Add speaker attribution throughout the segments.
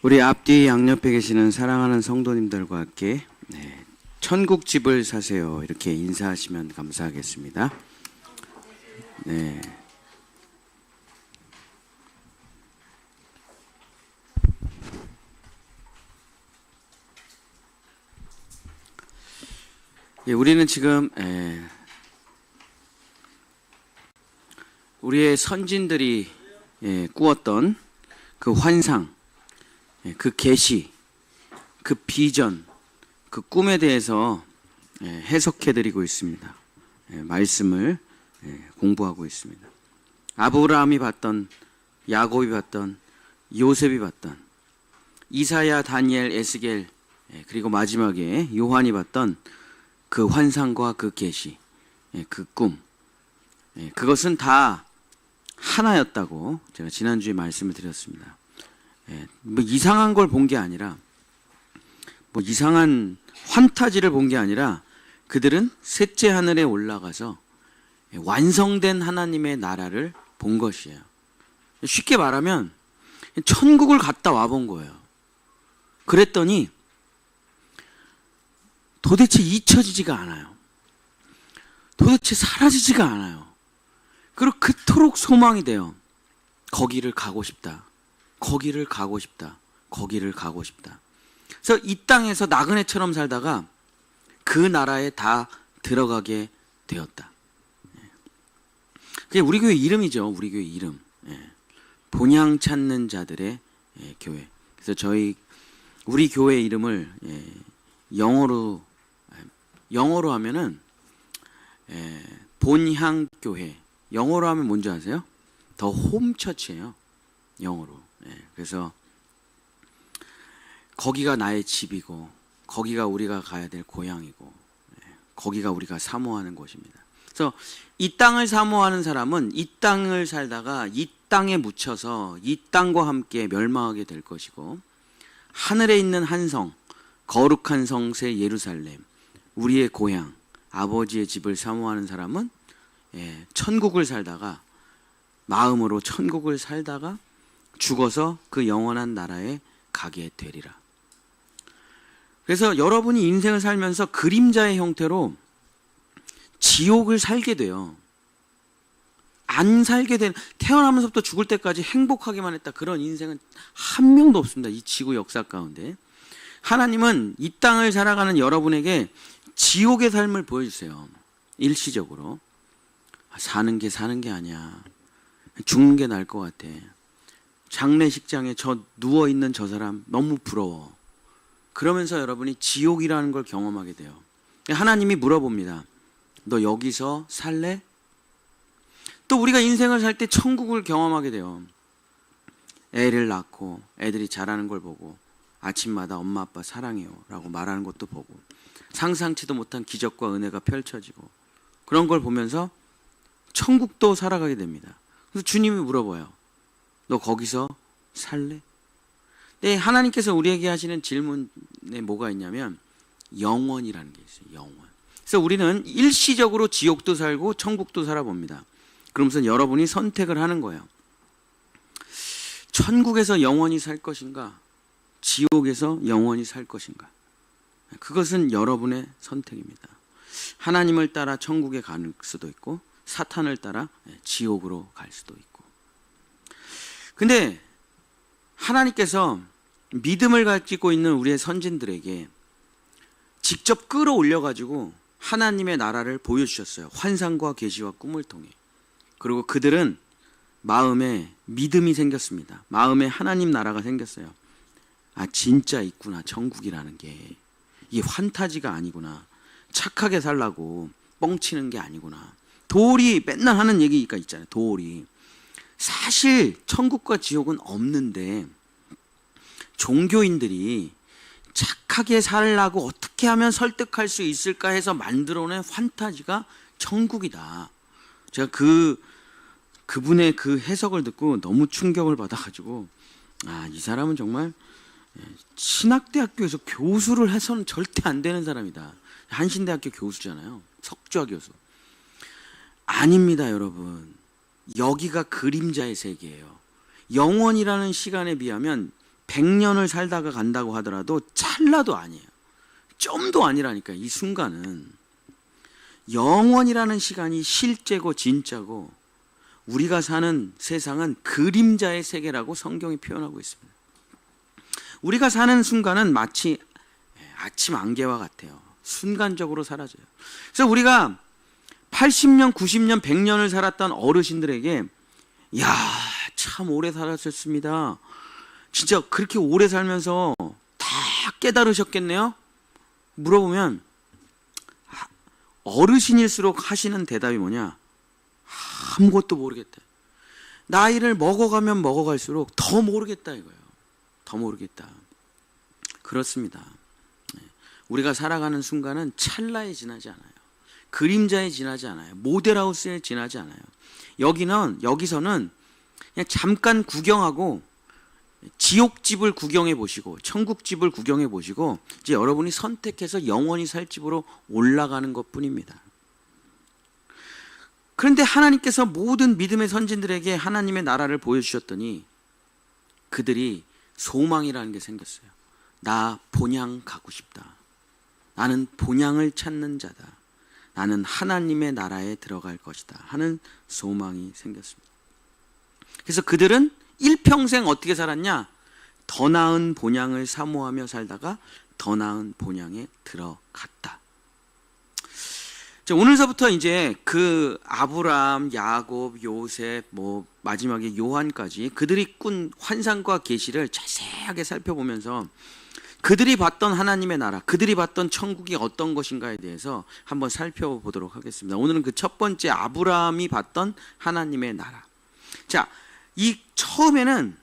Speaker 1: 우리 앞뒤 양옆에 계시는 사랑하는 성도님들과 함께 천국 집을 사세요 이렇게 인사하시면 감사하겠습니다. 네. 우리는 지금 우리의 선진들이 꾸었던 그 환상, 그 계시, 그 비전, 그 꿈에 대해서 해석해드리고 있습니다. 말씀을 공부하고 있습니다. 아브라함이 봤던, 야곱이 봤던, 요셉이 봤던, 이사야, 다니엘, 에스겔, 그리고 마지막에 요한이 봤던 그 환상과 그 계시, 그 꿈, 그것은 다 하나였다고 제가 지난주에 말씀을 드렸습니다. 뭐 이상한 걸 본 게 아니라, 뭐 이상한 환타지를 본 게 아니라 그들은 셋째 하늘에 올라가서 완성된 하나님의 나라를 본 것이에요. 쉽게 말하면 천국을 갔다 와 본 거예요. 그랬더니 도대체 잊혀지지가 않아요. 도대체 사라지지가 않아요. 그리고 그토록 소망이 돼요. 거기를 가고 싶다. 거기를 가고 싶다. 거기를 가고 싶다. 그래서 이 땅에서 나그네처럼 살다가 그 나라에 다 들어가게 되었다. 그게 우리 교회 이름이죠. 우리 교회 이름. 본향 찾는 자들의 교회. 그래서 우리 교회 이름을 영어로 하면은 본향 교회. 영어로 하면 뭔지 아세요? 더 홈처치예요. 영어로. 그래서 거기가 나의 집이고, 거기가 우리가 가야 될 고향이고, 거기가 우리가 사모하는 곳입니다. 그래서 이 땅을 사모하는 사람은 이 땅을 살다가 이 땅에 묻혀서 이 땅과 함께 멸망하게 될 것이고, 하늘에 있는 한 성, 거룩한 성새 예루살렘, 우리의 고향, 아버지의 집을 사모하는 사람은 천국을 살다가, 마음으로 천국을 살다가 죽어서 그 영원한 나라에 가게 되리라. 그래서 여러분이 인생을 살면서 그림자의 형태로 지옥을 살게 돼요. 안 살게 되는, 태어나면서부터 죽을 때까지 행복하게만 했다, 그런 인생은 한 명도 없습니다. 이 지구 역사 가운데. 하나님은 이 땅을 살아가는 여러분에게 지옥의 삶을 보여주세요. 일시적으로. 사는 게 아니야. 죽는 게 나을 것 같아. 장례식장에 누워있는 저 사람 너무 부러워. 그러면서 여러분이 지옥이라는 걸 경험하게 돼요. 하나님이 물어봅니다. 너 여기서 살래? 또 우리가 인생을 살 때 천국을 경험하게 돼요. 애를 낳고 애들이 자라는 걸 보고 아침마다 엄마 아빠 사랑해요 라고 말하는 것도 보고, 상상치도 못한 기적과 은혜가 펼쳐지고, 그런 걸 보면서 천국도 살아가게 됩니다. 그래서 주님이 물어봐요. 너 거기서 살래? 네, 하나님께서 우리에게 하시는 질문에 뭐가 있냐면 영원이라는 게 있어요. 영원. 그래서 우리는 일시적으로 지옥도 살고 천국도 살아봅니다. 그러면서 여러분이 선택을 하는 거예요. 천국에서 영원히 살 것인가, 지옥에서 영원히 살 것인가. 그것은 여러분의 선택입니다. 하나님을 따라 천국에 갈 수도 있고, 사탄을 따라 지옥으로 갈 수도 있고. 근데 하나님께서 믿음을 가지고 있는 우리의 선진들에게 직접 끌어올려가지고 하나님의 나라를 보여주셨어요. 환상과 계시와 꿈을 통해. 그리고 그들은 마음에 믿음이 생겼습니다. 마음에 하나님 나라가 생겼어요. 아, 진짜 있구나. 천국이라는 게. 이게 환타지가 아니구나. 착하게 살라고 뻥치는 게 아니구나. 도리 맨날 하는 얘기가 있잖아요. 도리. 사실 천국과 지옥은 없는데 종교인들이 착하게 살라고 어떻게 하면 설득할 수 있을까 해서 만들어낸 환타지가 천국이다. 제가 그분의 그 해석을 듣고 너무 충격을 받아가지고, 이 사람은 정말 신학대학교에서 교수를 해서는 절대 안 되는 사람이다. 한신대학교 교수잖아요. 석좌 교수. 아닙니다, 여러분. 여기가 그림자의 세계예요. 영원이라는 시간에 비하면 100년을 살다가 간다고 하더라도 찰나도 아니에요. 점도 아니라니까. 이 순간은 영원이라는 시간이 실제고 진짜고 우리가 사는 세상은 그림자의 세계라고 성경이 표현하고 있습니다. 우리가 사는 순간은 마치 아침 안개와 같아요. 순간적으로 사라져요. 그래서 우리가 80년, 90년, 100년을 살았던 어르신들에게 야, 참 오래 살았었습니다. 진짜 그렇게 오래 살면서 다 깨달으셨겠네요? 물어보면 어르신일수록 하시는 대답이 뭐냐? 아무것도 모르겠다. 나이를 먹어가면 먹어갈수록 더 모르겠다 이거예요. 더 모르겠다. 그렇습니다. 우리가 살아가는 순간은 찰나에 지나지 않아요. 그림자에 지나지 않아요. 모델하우스에 지나지 않아요. 여기서는 그냥 잠깐 구경하고 지옥집을 구경해 보시고 천국집을 구경해 보시고 이제 여러분이 선택해서 영원히 살 집으로 올라가는 것뿐입니다. 그런데 하나님께서 모든 믿음의 선진들에게 하나님의 나라를 보여주셨더니 그들이 소망이라는 게 생겼어요. 나 본향 가고 싶다. 나는 본향을 찾는 자다. 나는 하나님의 나라에 들어갈 것이다 하는 소망이 생겼습니다. 그래서 그들은 일평생 어떻게 살았냐? 더 나은 본향을 사모하며 살다가 더 나은 본향에 들어갔다. 오늘서부터 이제 그 아브람, 야곱, 요셉, 마지막에 요한까지 그들이 꾼 환상과 계시를 자세하게 살펴보면서 그들이 봤던 하나님의 나라, 그들이 봤던 천국이 어떤 것인가에 대해서 한번 살펴보도록 하겠습니다. 오늘은 그 첫 번째 아브라함이 봤던 하나님의 나라. 자, 이 처음에는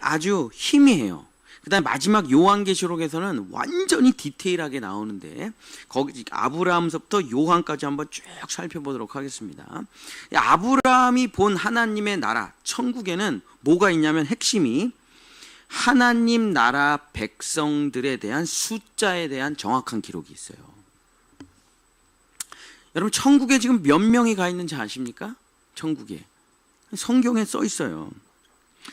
Speaker 1: 아주 희미해요. 그다음에 마지막 요한계시록에서는 완전히 디테일하게 나오는데 거기 아브라함서부터 요한까지 한번 쭉 살펴보도록 하겠습니다. 아브라함이 본 하나님의 나라, 천국에는 뭐가 있냐면 핵심이 하나님 나라 백성들에 대한 숫자에 대한 정확한 기록이 있어요. 여러분 천국에 지금 몇 명이 가 있는지 아십니까? 천국에 성경에 써 있어요.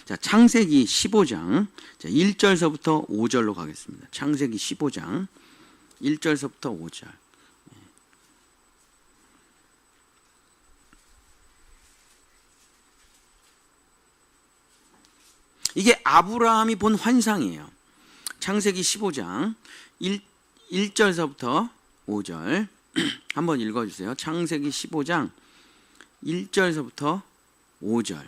Speaker 1: 자, 창세기 15장 1절서부터 5절로 가겠습니다. 창세기 15장 1절서부터 5절. 이게 아브라함이 본 환상이에요. 창세기 15장 1절서부터 5절 한번 읽어주세요. 창세기 15장 1절서부터 5절.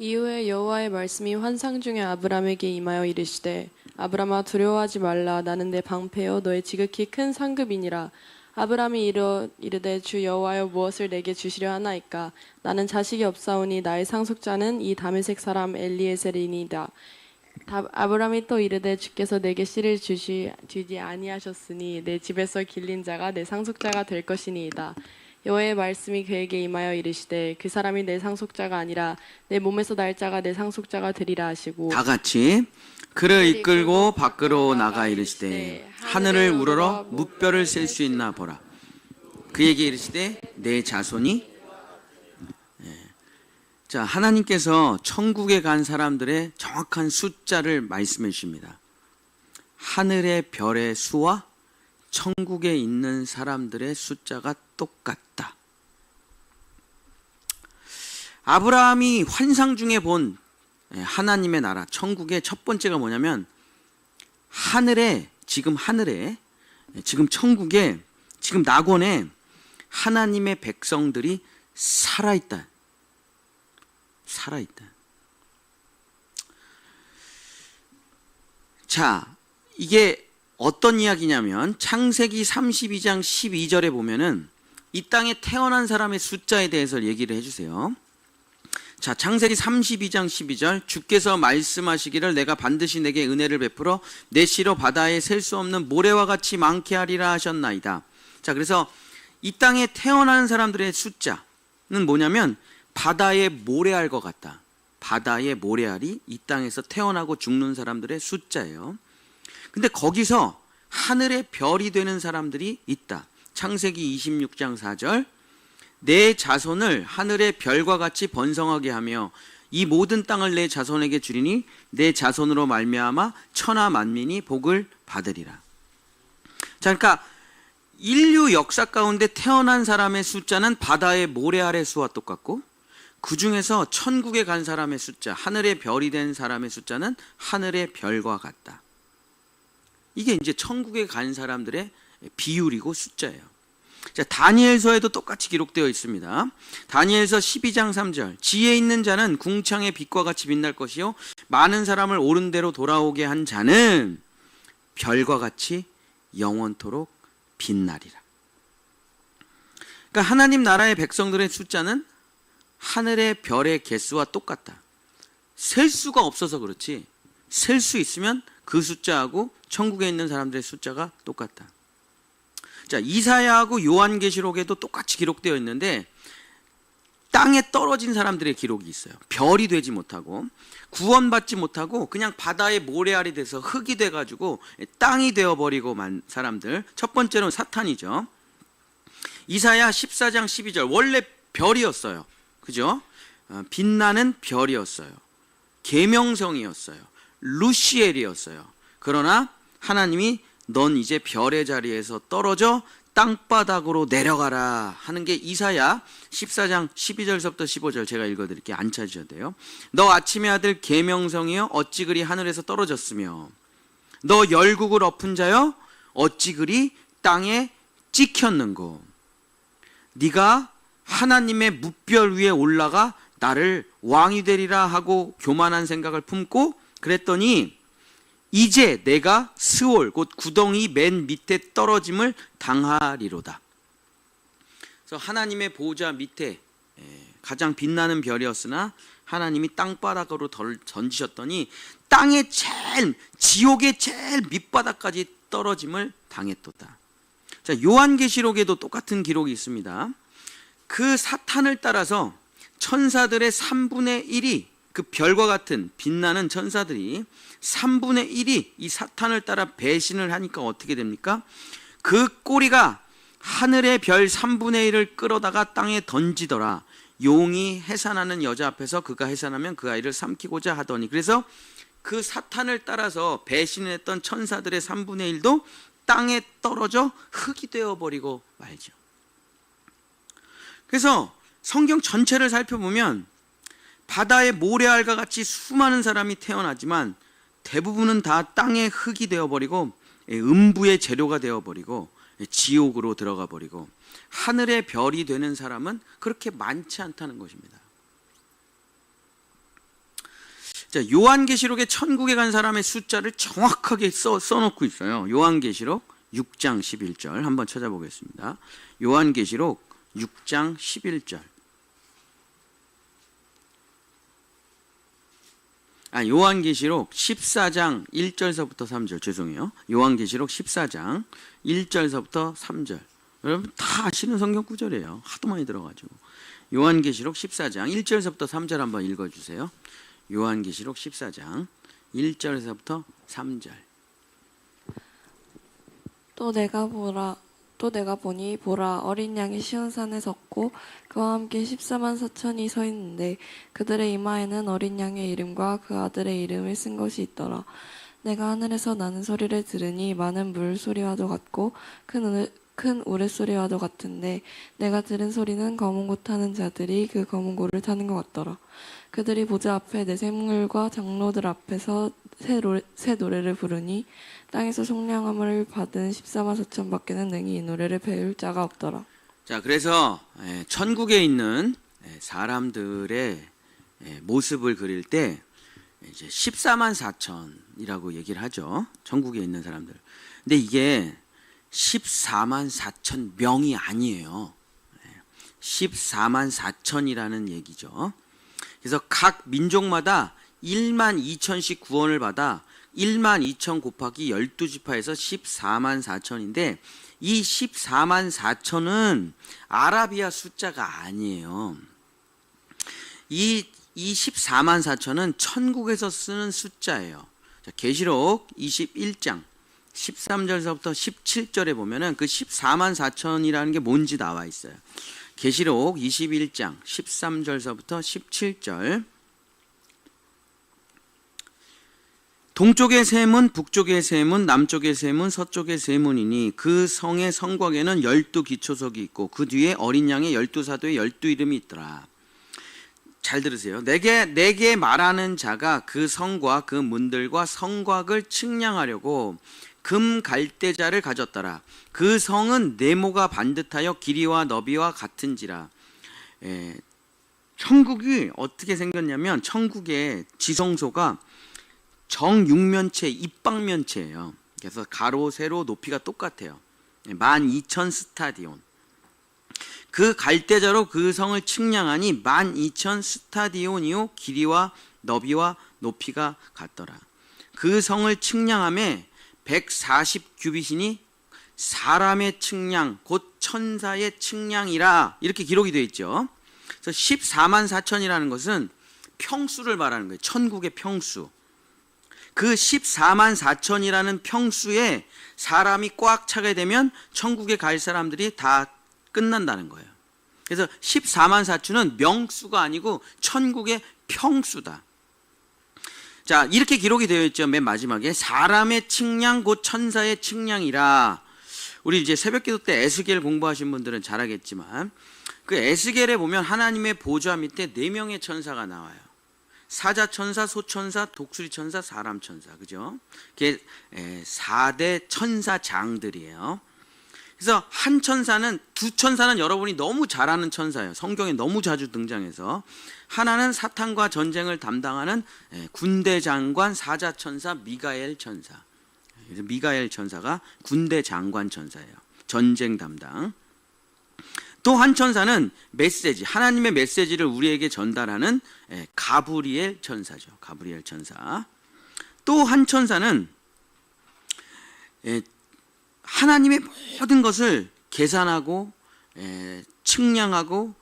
Speaker 2: 이후에 여호와의 말씀이 환상 중에 아브람에게 임하여 이르시되 아브람아 두려워하지 말라. 나는 내 방패요 너의 지극히 큰 상급이니라. 아브람이 이르되 주 여호와여 무엇을 내게 주시려 하나이까. 나는 자식이 없사오니 나의 상속자는 이 다메섹 사람 엘리에셀이니이다. 아브람이 또 이르되 주께서 내게 씨를 주지 아니하셨으니 내 집에서 길린 자가 내 상속자가 될 것이니이다. 여호와의 말씀이 그에게 임하여 이르시되 그 사람이 내 상속자가 아니라 내 몸에서 날 자가 내 상속자가 되리라 하시고
Speaker 1: 다 같이 그를 이끌고 밖으로 나가 이르시되 하늘을 우러러 뭇별을 셀 수 있나 보라. 그에게 이르시되 내 자손이 자, 하나님께서 천국에 간 사람들의 정확한 숫자를 말씀해 주십니다. 하늘의 별의 수와 천국에 있는 사람들의 숫자가 똑같다. 아브라함이 환상 중에 본 하나님의 나라, 천국의 첫 번째가 뭐냐면 지금 천국에, 지금 낙원에 하나님의 백성들이 살아있다. 자, 이게 어떤 이야기냐면 창세기 32장 12절에 보면은 이 땅에 태어난 사람의 숫자에 대해서 얘기를 해주세요. 자, 창세기 32장 12절 주께서 말씀하시기를 내가 반드시 내게 은혜를 베풀어 내 씨로 바다에 셀 수 없는 모래와 같이 많게 하리라 하셨나이다. 자, 그래서 이 땅에 태어난 사람들의 숫자는 뭐냐면 바다의 모래알 것 같다. 바다의 모래알이 이 땅에서 태어나고 죽는 사람들의 숫자예요. 근데 거기서 하늘의 별이 되는 사람들이 있다. 창세기 26장 4절 내 자손을 하늘의 별과 같이 번성하게 하며 이 모든 땅을 내 자손에게 주리니 내 자손으로 말미암아 천하 만민이 복을 받으리라. 자, 그러니까 인류 역사 가운데 태어난 사람의 숫자는 바다의 모래 아래 수와 똑같고, 그 중에서 천국에 간 사람의 숫자, 하늘의 별이 된 사람의 숫자는 하늘의 별과 같다. 이게 이제 천국에 간 사람들의 비율이고 숫자예요. 자, 다니엘서에도 똑같이 기록되어 있습니다. 다니엘서 12장 3절. 지혜 있는 자는 궁창의 빛과 같이 빛날 것이요 많은 사람을 옳은 대로 돌아오게 한 자는 별과 같이 영원토록 빛나리라. 그러니까 하나님 나라의 백성들의 숫자는 하늘의 별의 개수와 똑같다. 셀 수가 없어서 그렇지, 셀 수 있으면 그 숫자하고 천국에 있는 사람들의 숫자가 똑같다. 자, 이사야하고 요한계시록에도 똑같이 기록되어 있는데 땅에 떨어진 사람들의 기록이 있어요. 별이 되지 못하고 구원받지 못하고 그냥 바다의 모래알이 돼서 흙이 돼가지고 땅이 되어버리고 만 사람들. 첫 번째로는 사탄이죠. 이사야 14장 12절. 원래 별이었어요. 그죠? 빛나는 별이었어요. 계명성이었어요. 루시엘이었어요. 그러나 하나님이 넌 이제 별의 자리에서 떨어져 땅바닥으로 내려가라 하는 게 이사야 14장 12절서부터 15절. 제가 읽어드릴게요. 안 찾으셔도 돼요. 너 아침의 아들 계명성이여 어찌 그리 하늘에서 떨어졌으며 너 열국을 엎은 자여 어찌 그리 땅에 찍혔는고. 네가 하나님의 뭇별 위에 올라가 나를 왕이 되리라 하고 교만한 생각을 품고 그랬더니 이제 내가 스올 곧 구덩이 맨 밑에 떨어짐을 당하리로다. 그래서 하나님의 보호자 밑에 가장 빛나는 별이었으나 하나님이 땅바닥으로 던지셨더니 땅의 제일 지옥의 제일 밑바닥까지 떨어짐을 당했도다. 자, 요한계시록에도 똑같은 기록이 있습니다. 그 사탄을 따라서 천사들의 3분의 1이 그 별과 같은 빛나는 천사들이 3분의 1이 이 사탄을 따라 배신을 하니까 어떻게 됩니까? 그 꼬리가 하늘의 별 3분의 1을 끌어다가 땅에 던지더라. 용이 해산하는 여자 앞에서 그가 해산하면 그 아이를 삼키고자 하더니. 그래서 그 사탄을 따라서 배신했던 천사들의 3분의 1도 땅에 떨어져 흙이 되어버리고 말죠. 그래서 성경 전체를 살펴보면 바다의 모래알과 같이 수많은 사람이 태어나지만 대부분은 다 땅의 흙이 되어버리고 음부의 재료가 되어버리고 지옥으로 들어가 버리고 하늘의 별이 되는 사람은 그렇게 많지 않다는 것입니다. 자, 요한계시록에 천국에 간 사람의 숫자를 정확하게 써놓고 있어요. 요한계시록 6장 11절 한번 찾아보겠습니다. 요한계시록 6장 11절. 요한계시록 14장 1절서부터 3절. 죄송해요. 요한계시록 14장 1절서부터 3절. 여러분 다 아시는 성경 구절이에요. 하도 많이 들어가지고. 요한계시록 14장 1절서부터 3절 한번 읽어주세요. 요한계시록 14장 1절서부터 3절.
Speaker 2: 또 내가 보니 보라 어린 양이 시온산에 섰고 그와 함께 14만 4천이 서 있는데 그들의 이마에는 어린 양의 이름과 그 아들의 이름을 쓴 것이 있더라. 내가 하늘에서 나는 소리를 들으니 많은 물소리와도 같고 큰 우레소리와도 같은데 내가 들은 소리는 검은 고 타는 자들이 그 검은 고를 타는 것 같더라. 그들이 보좌 앞에 내 생물과 장로들 앞에서 새 노래를 부르니 땅에서 속량함을 받은 14만 4천 밖에는 능히 이 노래를 배울 자가 없더라.
Speaker 1: 자, 그래서 천국에 있는 사람들의 모습을 그릴 때 이제 14만 4천이라고 얘기를 하죠. 천국에 있는 사람들. 근데 이게 14만 4천 명이 아니에요. 14만 4천이라는 얘기죠. 그래서 각 민족마다 1만 2천씩 구원을 받아 1만 2천 곱하기 12지파에서 14만 4천인데 이 14만 4천은 아라비아 숫자가 아니에요. 이 14만 4천은 천국에서 쓰는 숫자예요. 자, 계시록 21장 13절서부터 17절에 보면은 그 14만 4천이라는 게 뭔지 나와 있어요. 계시록 21장 13절서부터 17절. 동쪽의 세문, 북쪽의 세문, 남쪽의 세문, 서쪽의 세문이니 그 성의 성곽에는 12기초석이 있고 그 뒤에 어린 양의 12사도의 12이름이 있더라. 잘 들으세요. 내게 말하는 자가 그 성과 그 문들과 성곽을 측량하려고 금 갈대자를 가졌더라. 그 성은 네모가 반듯하여 길이와 너비와 같은지라. 천국이 어떻게 생겼냐면 천국의 지성소가 정육면체, 입방면체예요. 그래서 가로, 세로, 높이가 똑같아요. 12,000 스타디온. 그 갈대자로 그 성을 측량하니 12,000 스타디온이요 길이와 너비와 높이가 같더라. 그 성을 측량함에 140 규빗이니 사람의 측량 곧 천사의 측량이라 이렇게 기록이 되어 있죠. 그래서 14만 4천이라는 것은 평수를 말하는 거예요. 천국의 평수. 그 14만 4천이라는 평수에 사람이 꽉 차게 되면 천국에 갈 사람들이 다 끝난다는 거예요. 그래서 14만 4천은 명수가 아니고 천국의 평수다. 자, 이렇게 기록이 되어 있죠. 맨 마지막에 사람의 측량 곧 천사의 측량이라. 우리 이제 새벽기도 때 에스겔 공부하신 분들은 잘 알겠지만 그 에스겔에 보면 하나님의 보좌 밑에 4명의 천사가 나와요. 사자천사, 소천사, 독수리천사, 사람천사. 그죠? 그게 4대 천사장들이에요. 그래서 한 천사는, 두 천사는 여러분이 너무 잘 아는 천사예요. 성경에 너무 자주 등장해서. 하나는 사탄과 전쟁을 담당하는 군대 장관 사자천사 미가엘 천사. 그래서 미가엘 천사가 군대 장관 천사예요. 전쟁 담당. 또 한 천사는 메시지, 하나님의 메시지를 우리에게 전달하는 가브리엘 천사죠. 가브리엘 천사. 또 한 천사는 하나님의 모든 것을 계산하고 측량하고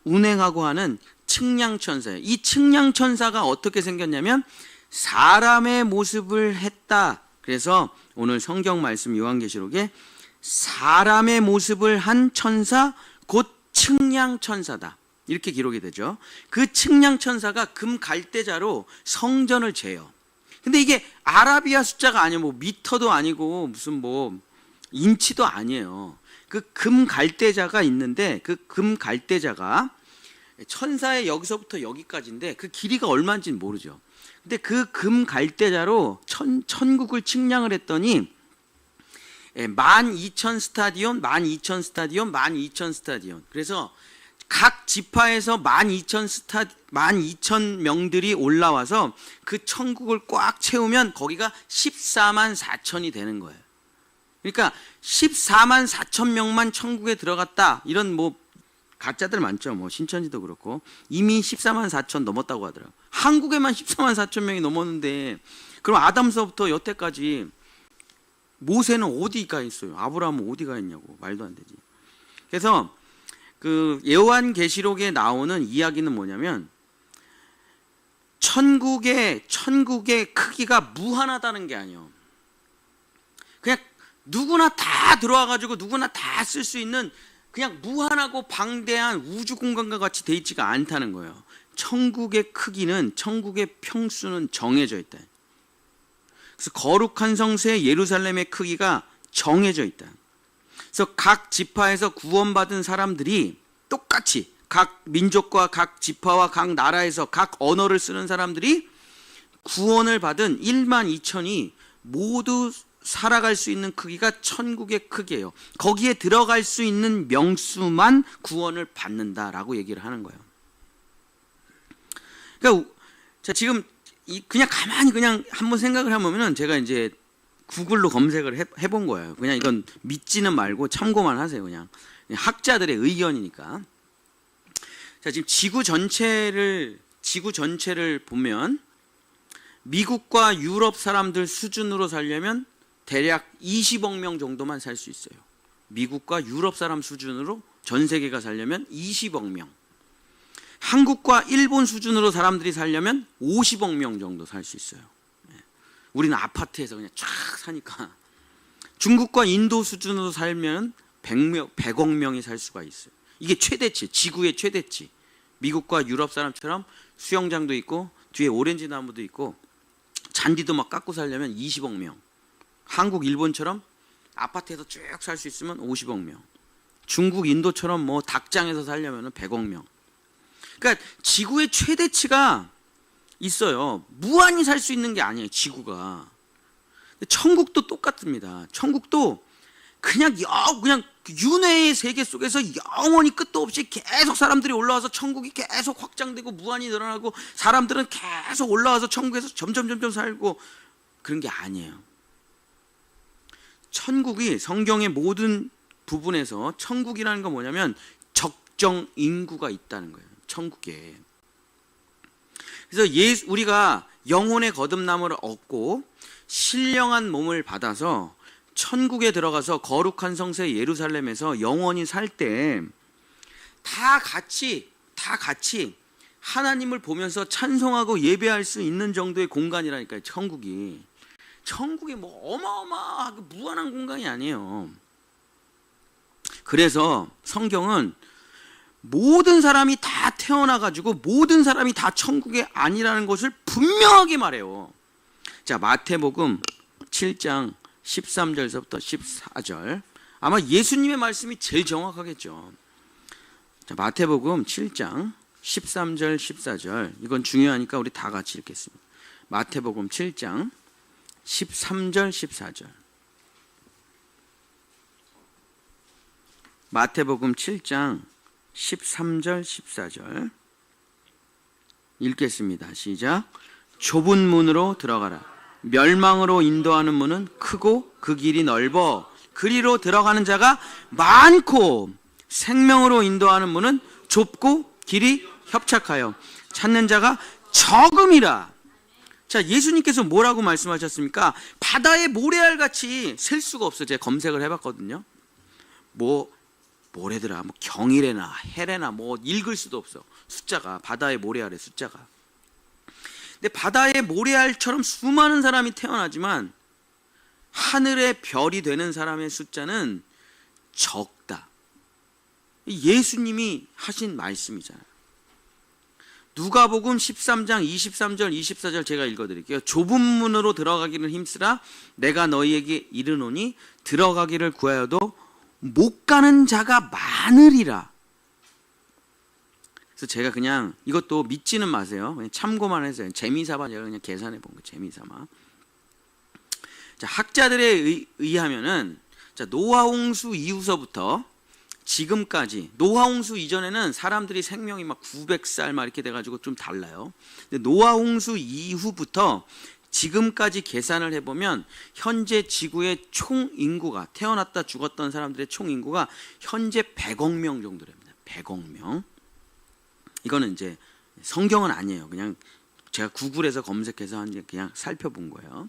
Speaker 1: 운행하고 하는 측량천사예요. 이 측량천사가 어떻게 생겼냐면 사람의 모습을 했다. 그래서 오늘 성경 말씀 요한계시록에 사람의 모습을 한 천사 곧 측량천사다. 이렇게 기록이 되죠. 그 측량천사가 금 갈대자로 성전을 재요. 근데 이게 아라비아 숫자가 아니에요. 뭐 미터도 아니고 무슨 뭐 인치도 아니에요. 그 금 갈대자가 있는데 그 금 갈대자가 천사의 여기서부터 여기까지인데 그 길이가 얼마인지는 모르죠. 근데 그 금 갈대자로 천국을 측량을 했더니 12,000 스타디온, 12,000 스타디온, 12,000 스타디온. 그래서 각 지파에서 12,000 명들이 올라와서 그 천국을 꽉 채우면 거기가 14만 4천이 되는 거예요. 그러니까 14만 4천 명만 천국에 들어갔다. 이런 뭐 가짜들 많죠. 뭐 신천지도 그렇고 이미 14만 4천 넘었다고 하더라고요. 한국에만 14만 4천 명이 넘었는데 그럼 아담서부터 여태까지 모세는 어디가 있어요? 아브라함은 어디가 있냐고. 말도 안 되지. 그래서 그 요한계시록에 나오는 이야기는 뭐냐면 천국의 크기가 무한하다는 게 아니에요. 그냥 누구나 다 들어와가지고 누구나 다 쓸 수 있는 그냥 무한하고 방대한 우주 공간과 같이 돼 있지가 않다는 거예요. 천국의 크기는, 천국의 평수는 정해져 있다. 그래서 거룩한 성세 예루살렘의 크기가 정해져 있다. 그래서 각 지파에서 구원받은 사람들이 똑같이 각 민족과 각 지파와 각 나라에서 각 언어를 쓰는 사람들이 구원을 받은 12,000이 모두 살아갈 수 있는 크기가 천국의 크기예요. 거기에 들어갈 수 있는 명수만 구원을 받는다라고 얘기를 하는 거예요. 그러니까 자, 지금 그냥 가만히 그냥 한번 생각을 해보면은 제가 이제 구글로 검색을 해본 거예요. 그냥 이건 믿지는 말고 참고만 하세요. 그냥 학자들의 의견이니까. 자, 지금 지구 전체를 보면 미국과 유럽 사람들 수준으로 살려면 대략 20억 명 정도만 살 수 있어요. 미국과 유럽 사람 수준으로 전 세계가 살려면 20억 명. 한국과 일본 수준으로 사람들이 살려면 50억 명 정도 살 수 있어요. 우리는 아파트에서 그냥 쫙 사니까. 중국과 인도 수준으로 살면 100억 명이 살 수가 있어요. 이게 최대치, 지구의 최대치. 미국과 유럽 사람처럼 수영장도 있고 뒤에 오렌지 나무도 있고 잔디도 막 깎고 살려면 20억 명. 한국, 일본처럼 아파트에서 쭉 살 수 있으면 50억 명. 중국, 인도처럼 뭐 닭장에서 살려면 100억 명. 그러니까 지구의 최대치가 있어요. 무한히 살 수 있는 게 아니에요, 지구가. 천국도 똑같습니다. 천국도 그냥 윤회의 세계 속에서 영원히 끝도 없이 계속 사람들이 올라와서 천국이 계속 확장되고 무한히 늘어나고 사람들은 계속 올라와서 천국에서 점점 살고 그런 게 아니에요. 천국이 성경의 모든 부분에서 천국이라는 건 뭐냐면 적정 인구가 있다는 거예요. 천국에. 그래서 우리가 영혼의 거듭남을 얻고 신령한 몸을 받아서 천국에 들어가서 거룩한 성세 예루살렘에서 영원히 살 때 다 같이 하나님을 보면서 찬송하고 예배할 수 있는 정도의 공간이라니까요. 천국이 뭐 어마어마하고 무한한 공간이 아니에요. 그래서 성경은 모든 사람이 다 태어나가지고 모든 사람이 다 천국이 아니라는 것을 분명하게 말해요. 자, 마태복음 7장 13절서부터 14절. 아마 예수님의 말씀이 제일 정확하겠죠. 자, 마태복음 7장 13절 14절. 이건 중요하니까 우리 다 같이 읽겠습니다. 마태복음 7장 13절 14절. 마태복음 7장 13절 14절 읽겠습니다. 시작. 좁은 문으로 들어가라. 멸망으로 인도하는 문은 크고 그 길이 넓어 그리로 들어가는 자가 많고 생명으로 인도하는 문은 좁고 길이 협착하여 찾는 자가 적음이라. 자, 예수님께서 뭐라고 말씀하셨습니까? 바다의 모래알 같이 셀 수가 없어요. 제가 검색을 해봤거든요. 뭐래더라, 경일에나 헬에나 읽을 수도 없어. 숫자가 바다의 모래알의 숫자가. 근데 바다의 모래알처럼 수많은 사람이 태어나지만 하늘의 별이 되는 사람의 숫자는 적다. 예수님이 하신 말씀이잖아요. 누가복음 13장 23절 24절 제가 읽어드릴게요. 좁은 문으로 들어가기를 힘쓰라. 내가 너희에게 이르노니 들어가기를 구하여도 못 가는 자가 많으리라. 그래서 제가 그냥 이것도 믿지는 마세요. 그냥 참고만 해서 재미삼아 제가 그냥 계산해 본 거 재미삼아. 자, 학자들에 의하면은 자, 노아홍수 이후서부터 지금까지, 노아홍수 이전에는 사람들이 생명이 막 900살 막 이렇게 돼가지고 좀 달라요. 근데 노아홍수 이후부터 지금까지 계산을 해보면 현재 지구의 총 인구가, 태어났다 죽었던 사람들의 총 인구가 현재 100억 명 정도 됩니다. 100억 명. 이거는 이제 성경은 아니에요. 그냥 제가 구글에서 검색해서 그냥 살펴본 거예요.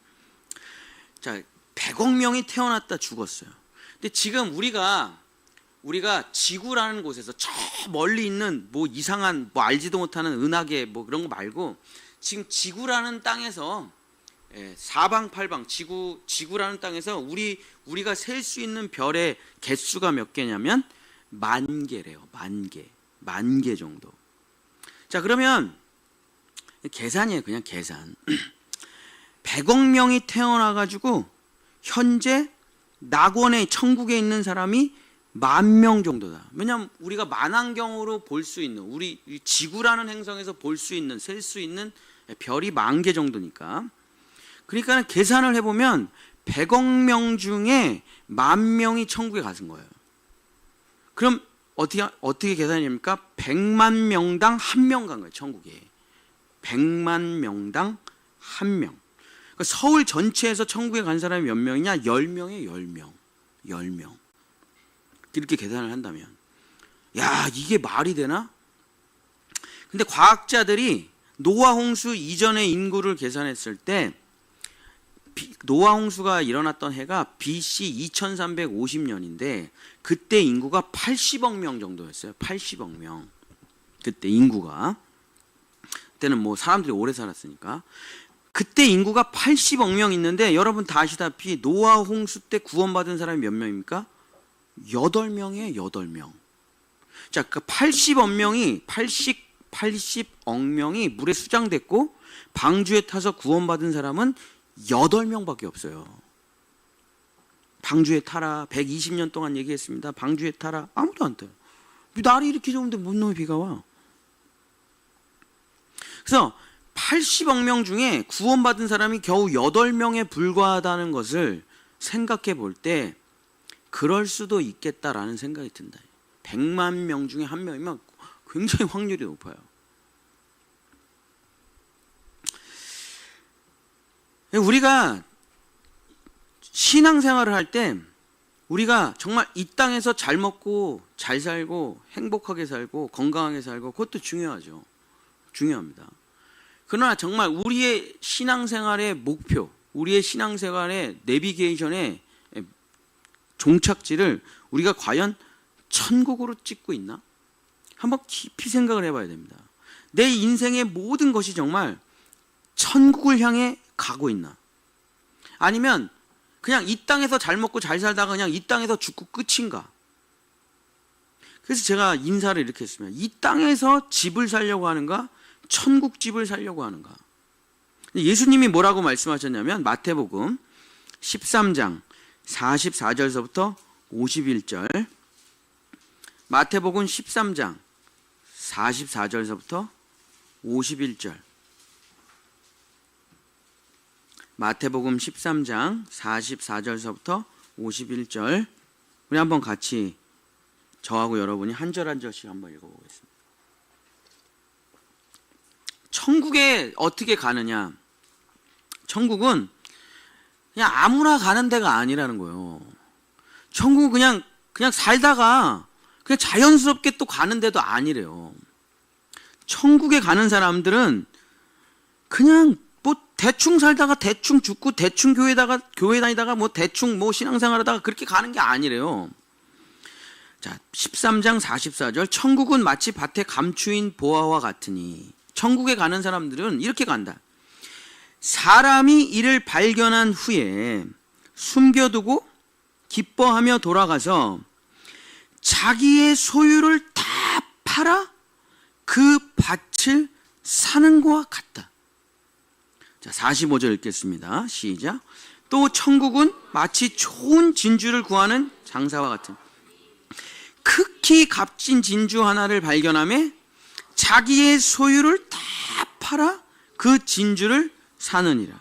Speaker 1: 자, 100억 명이 태어났다 죽었어요. 근데 지금 우리가 지구라는 곳에서 저 멀리 있는 이상한 알지도 못하는 은하계 그런 거 말고 지금 지구라는 땅에서 사방팔방 지구라는 땅에서 우리가 셀 수 있는 별의 개수가 몇 개냐면 10,000개래요. 10,000개. 10,000개 정도. 자, 그러면 계산이에요. 그냥 계산. 100억 명이 태어나가지고 현재 낙원의 천국에 있는 사람이 10,000명 정도다. 왜냐하면 우리가 만환경으로 볼 수 있는, 우리 지구라는 행성에서 볼 수 있는, 셀 수 있는 별이 10,000개 정도니까. 그러니까 계산을 해보면 100억 명 중에 10,000명이 천국에 가신 거예요. 그럼 어떻게 계산이 됩니까? 100만 명당 1명 간 거예요, 천국에. 100만 명당 1명. 그러니까 서울 전체에서 천국에 간 사람이 몇 명이냐? 10명이에요, 10명. 10명. 이렇게 계산을 한다면. 야, 이게 말이 되나? 근데 과학자들이 노아 홍수 이전의 인구를 계산했을 때 노아 홍수가 일어났던 해가 BC 2350년인데 그때 인구가 80억 명 정도였어요. 80억 명. 그때 인구가. 그때는 사람들이 오래 살았으니까. 그때 인구가 80억 명 있는데 여러분 다 아시다시피 노아 홍수 때 구원받은 사람이 몇 명입니까? 8명이에요. 8명. 자, 그 80억 명이 물에 수장됐고 방주에 타서 구원받은 사람은 8명밖에 없어요. 방주에 타라. 120년 동안 얘기했습니다. 방주에 타라. 아무도 안 타요. 날이 이렇게 좋은데 뭔 놈의 비가 와. 그래서 80억 명 중에 구원받은 사람이 겨우 8명에 불과하다는 것을 생각해 볼 때 그럴 수도 있겠다라는 생각이 든다. 100만 명 중에 한 명이면 굉장히 확률이 높아요. 우리가 신앙생활을 할 때 우리가 정말 이 땅에서 잘 먹고 잘 살고 행복하게 살고 건강하게 살고 그것도 중요하죠. 중요합니다. 그러나 정말 우리의 신앙생활의 목표, 우리의 신앙생활의 내비게이션의 종착지를 우리가 과연 천국으로 찍고 있나? 한번 깊이 생각을 해봐야 됩니다. 내 인생의 모든 것이 정말 천국을 향해 가고 있나? 아니면 그냥 이 땅에서 잘 먹고 잘 살다가 그냥 이 땅에서 죽고 끝인가? 그래서 제가 인사를 이렇게 했습니다. 이 땅에서 집을 살려고 하는가? 천국 집을 살려고 하는가? 예수님이 뭐라고 말씀하셨냐면 마태복음 13장 44절서부터 51절, 마태복음 13장 44절서부터 51절, 마태복음 13장 44절서부터 51절, 우리 한번 같이 저하고 여러분이 한 절 한 절씩 한번 읽어보겠습니다. 천국에 어떻게 가느냐? 천국은 그냥 아무나 가는 데가 아니라는 거예요. 천국은 그냥 살다가 그냥 자연스럽게 또 가는 데도 아니래요. 천국에 가는 사람들은 그냥 뭐 대충 살다가 대충 죽고 대충 교회 다니다가 뭐 대충 뭐 신앙생활하다가 그렇게 가는 게 아니래요. 자, 13장 44절, 천국은 마치 밭에 감추인 보화와 같으니. 천국에 가는 사람들은 이렇게 간다. 사람이 이를 발견한 후에 숨겨두고 기뻐하며 돌아가서 자기의 소유를 다 팔아 그 밭을 사는 것과 같다. 자, 45절 읽겠습니다. 시작. 또 천국은 마치 좋은 진주를 구하는 장사와 같은. 극히 값진 진주 하나를 발견하며 자기의 소유를 다 팔아 그 진주를 사느니라.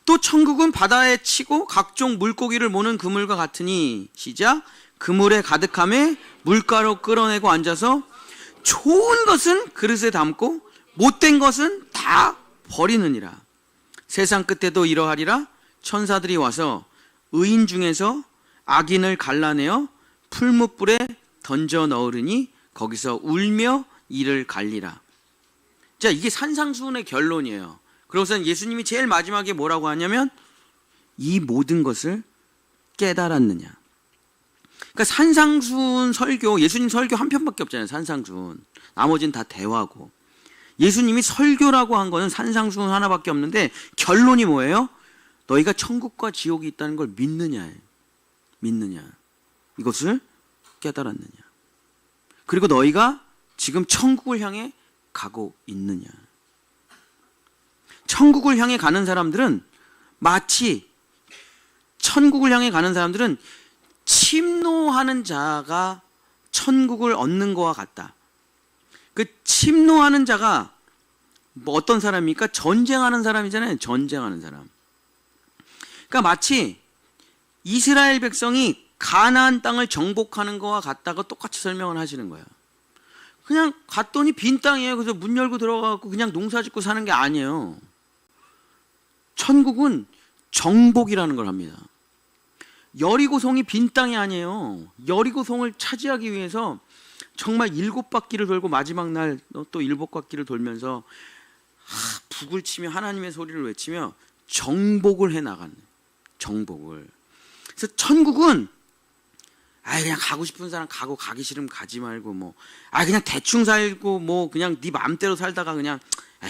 Speaker 1: 또 천국은 바다에 치고 각종 물고기를 모는 그물과 같으니. 시작. 그물에 가득함에 물가로 끌어내고 앉아서 좋은 것은 그릇에 담고 못된 것은 다 버리느니라. 세상 끝에도 이러하리라. 천사들이 와서 의인 중에서 악인을 갈라내어 풀무불에 던져 넣으리니 거기서 울며 이를 갈리라. 자, 이게 산상수훈의 결론이에요. 그러고선 예수님이 제일 마지막에 뭐라고 하냐면 이 모든 것을 깨달았느냐. 그러니까 산상수훈 설교, 예수님 설교 한 편밖에 없잖아요. 산상수훈. 나머지는 다 대화고. 예수님이 설교라고 한 거는 산상수훈 하나밖에 없는데 결론이 뭐예요? 너희가 천국과 지옥이 있다는 걸 믿느냐. 믿느냐. 이것을 깨달았느냐. 그리고 너희가 지금 천국을 향해 가고 있느냐. 천국을 향해 가는 사람들은 마치 천국을 향해 가는 사람들은 침노하는 자가 천국을 얻는 것과 같다. 그 침노하는 자가 뭐 어떤 사람입니까? 전쟁하는 사람이잖아요. 전쟁하는 사람. 그러니까 마치 이스라엘 백성이 가나안 땅을 정복하는 것과 같다고 똑같이 설명을 하시는 거예요. 그냥 갔더니 빈 땅이에요. 그래서 문 열고 들어가고 그냥 농사 짓고 사는 게 아니에요. 천국은 정복이라는 걸 합니다. 여리고성이 빈 땅이 아니에요. 여리고성을 차지하기 위해서 정말 7바퀴를 돌고 마지막 날 또 7바퀴를 돌면서 북을 치며 하나님의 소리를 외치며 정복을 해나가는, 정복을. 그래서 천국은 그냥 가고 싶은 사람 가고 가기 싫으면 가지 말고 뭐 그냥 대충 살고 뭐 그냥 네 마음대로 살다가 그냥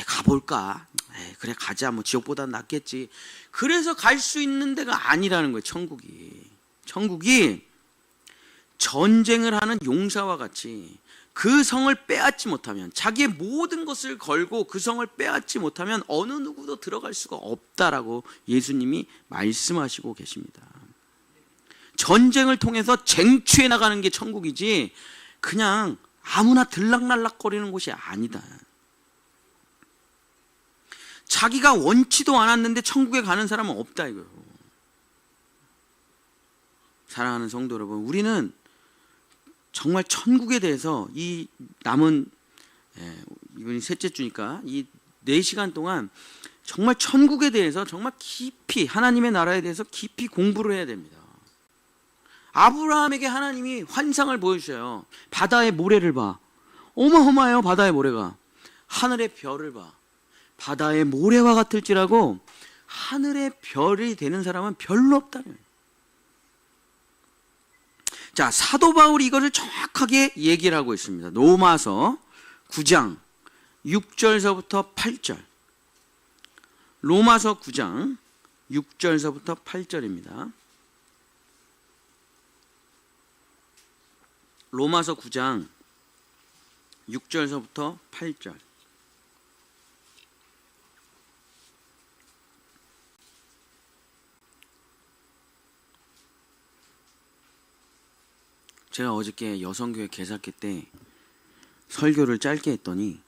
Speaker 1: 가볼까, 그래 가자, 뭐 지옥보다는 낫겠지. 그래서 갈 수 있는 데가 아니라는 거예요. 천국이 전쟁을 하는 용사와 같이 그 성을 빼앗지 못하면, 자기의 모든 것을 걸고 그 성을 빼앗지 못하면 어느 누구도 들어갈 수가 없다라고 예수님이 말씀하시고 계십니다. 전쟁을 통해서 쟁취해 나가는 게 천국이지 그냥 아무나 들락날락거리는 곳이 아니다. 자기가 원치도 않았는데 천국에 가는 사람은 없다 이거예요. 사랑하는 성도 여러분, 우리는 정말 천국에 대해서 이 남은 이번이 셋째 주니까 이 4시간 동안 정말 천국에 대해서 정말 깊이, 하나님의 나라에 대해서 깊이 공부를 해야 됩니다. 아브라함에게 하나님이 환상을 보여주셔요. 바다의 모래를 봐. 어마어마해요. 바다의 모래가. 하늘의 별을 봐. 바다의 모래와 같을지라고. 하늘의 별이 되는 사람은 별로 없다는 거예요. 자, 사도 바울이 이것을 정확하게 얘기를 하고 있습니다. 로마서 9장 6절서부터 8절. 로마서 9장 6절서부터 8절입니다. 로마서 9장 6절서부터 8절. 제가 어저께 여성교회 개사회 때 설교를 짧게 했더니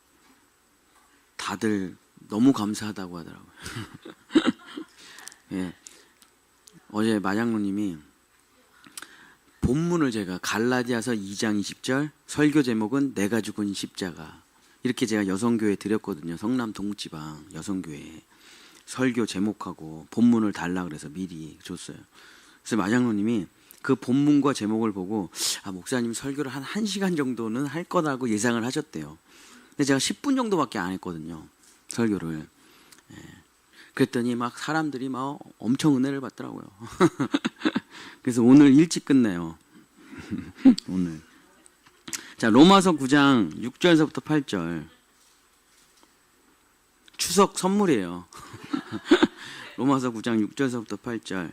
Speaker 1: 다들 너무 감사하다고 하더라고요. 예. 어제 마장로님이 본문을 제가 갈라디아서 2장 20절, 설교 제목은 내가 죽은 십자가, 이렇게 제가 여성교회에 드렸거든요. 성남 동지방 여성교회에 설교 제목하고 본문을 달라 그래서 미리 줬어요. 그래서 마장로님이 그 본문과 제목을 보고 목사님 설교를 한 1시간 정도는 할 거라고 예상을 하셨대요. 근데 제가 10분 정도밖에 안 했거든요, 설교를. 예. 그랬더니 막 사람들이 막 엄청 은혜를 받더라고요. 그래서 오늘 일찍 끝내요. 오늘. 자, 로마서 9장 6절서부터 8절. 추석 선물이에요. 로마서 9장 6절서부터 8절.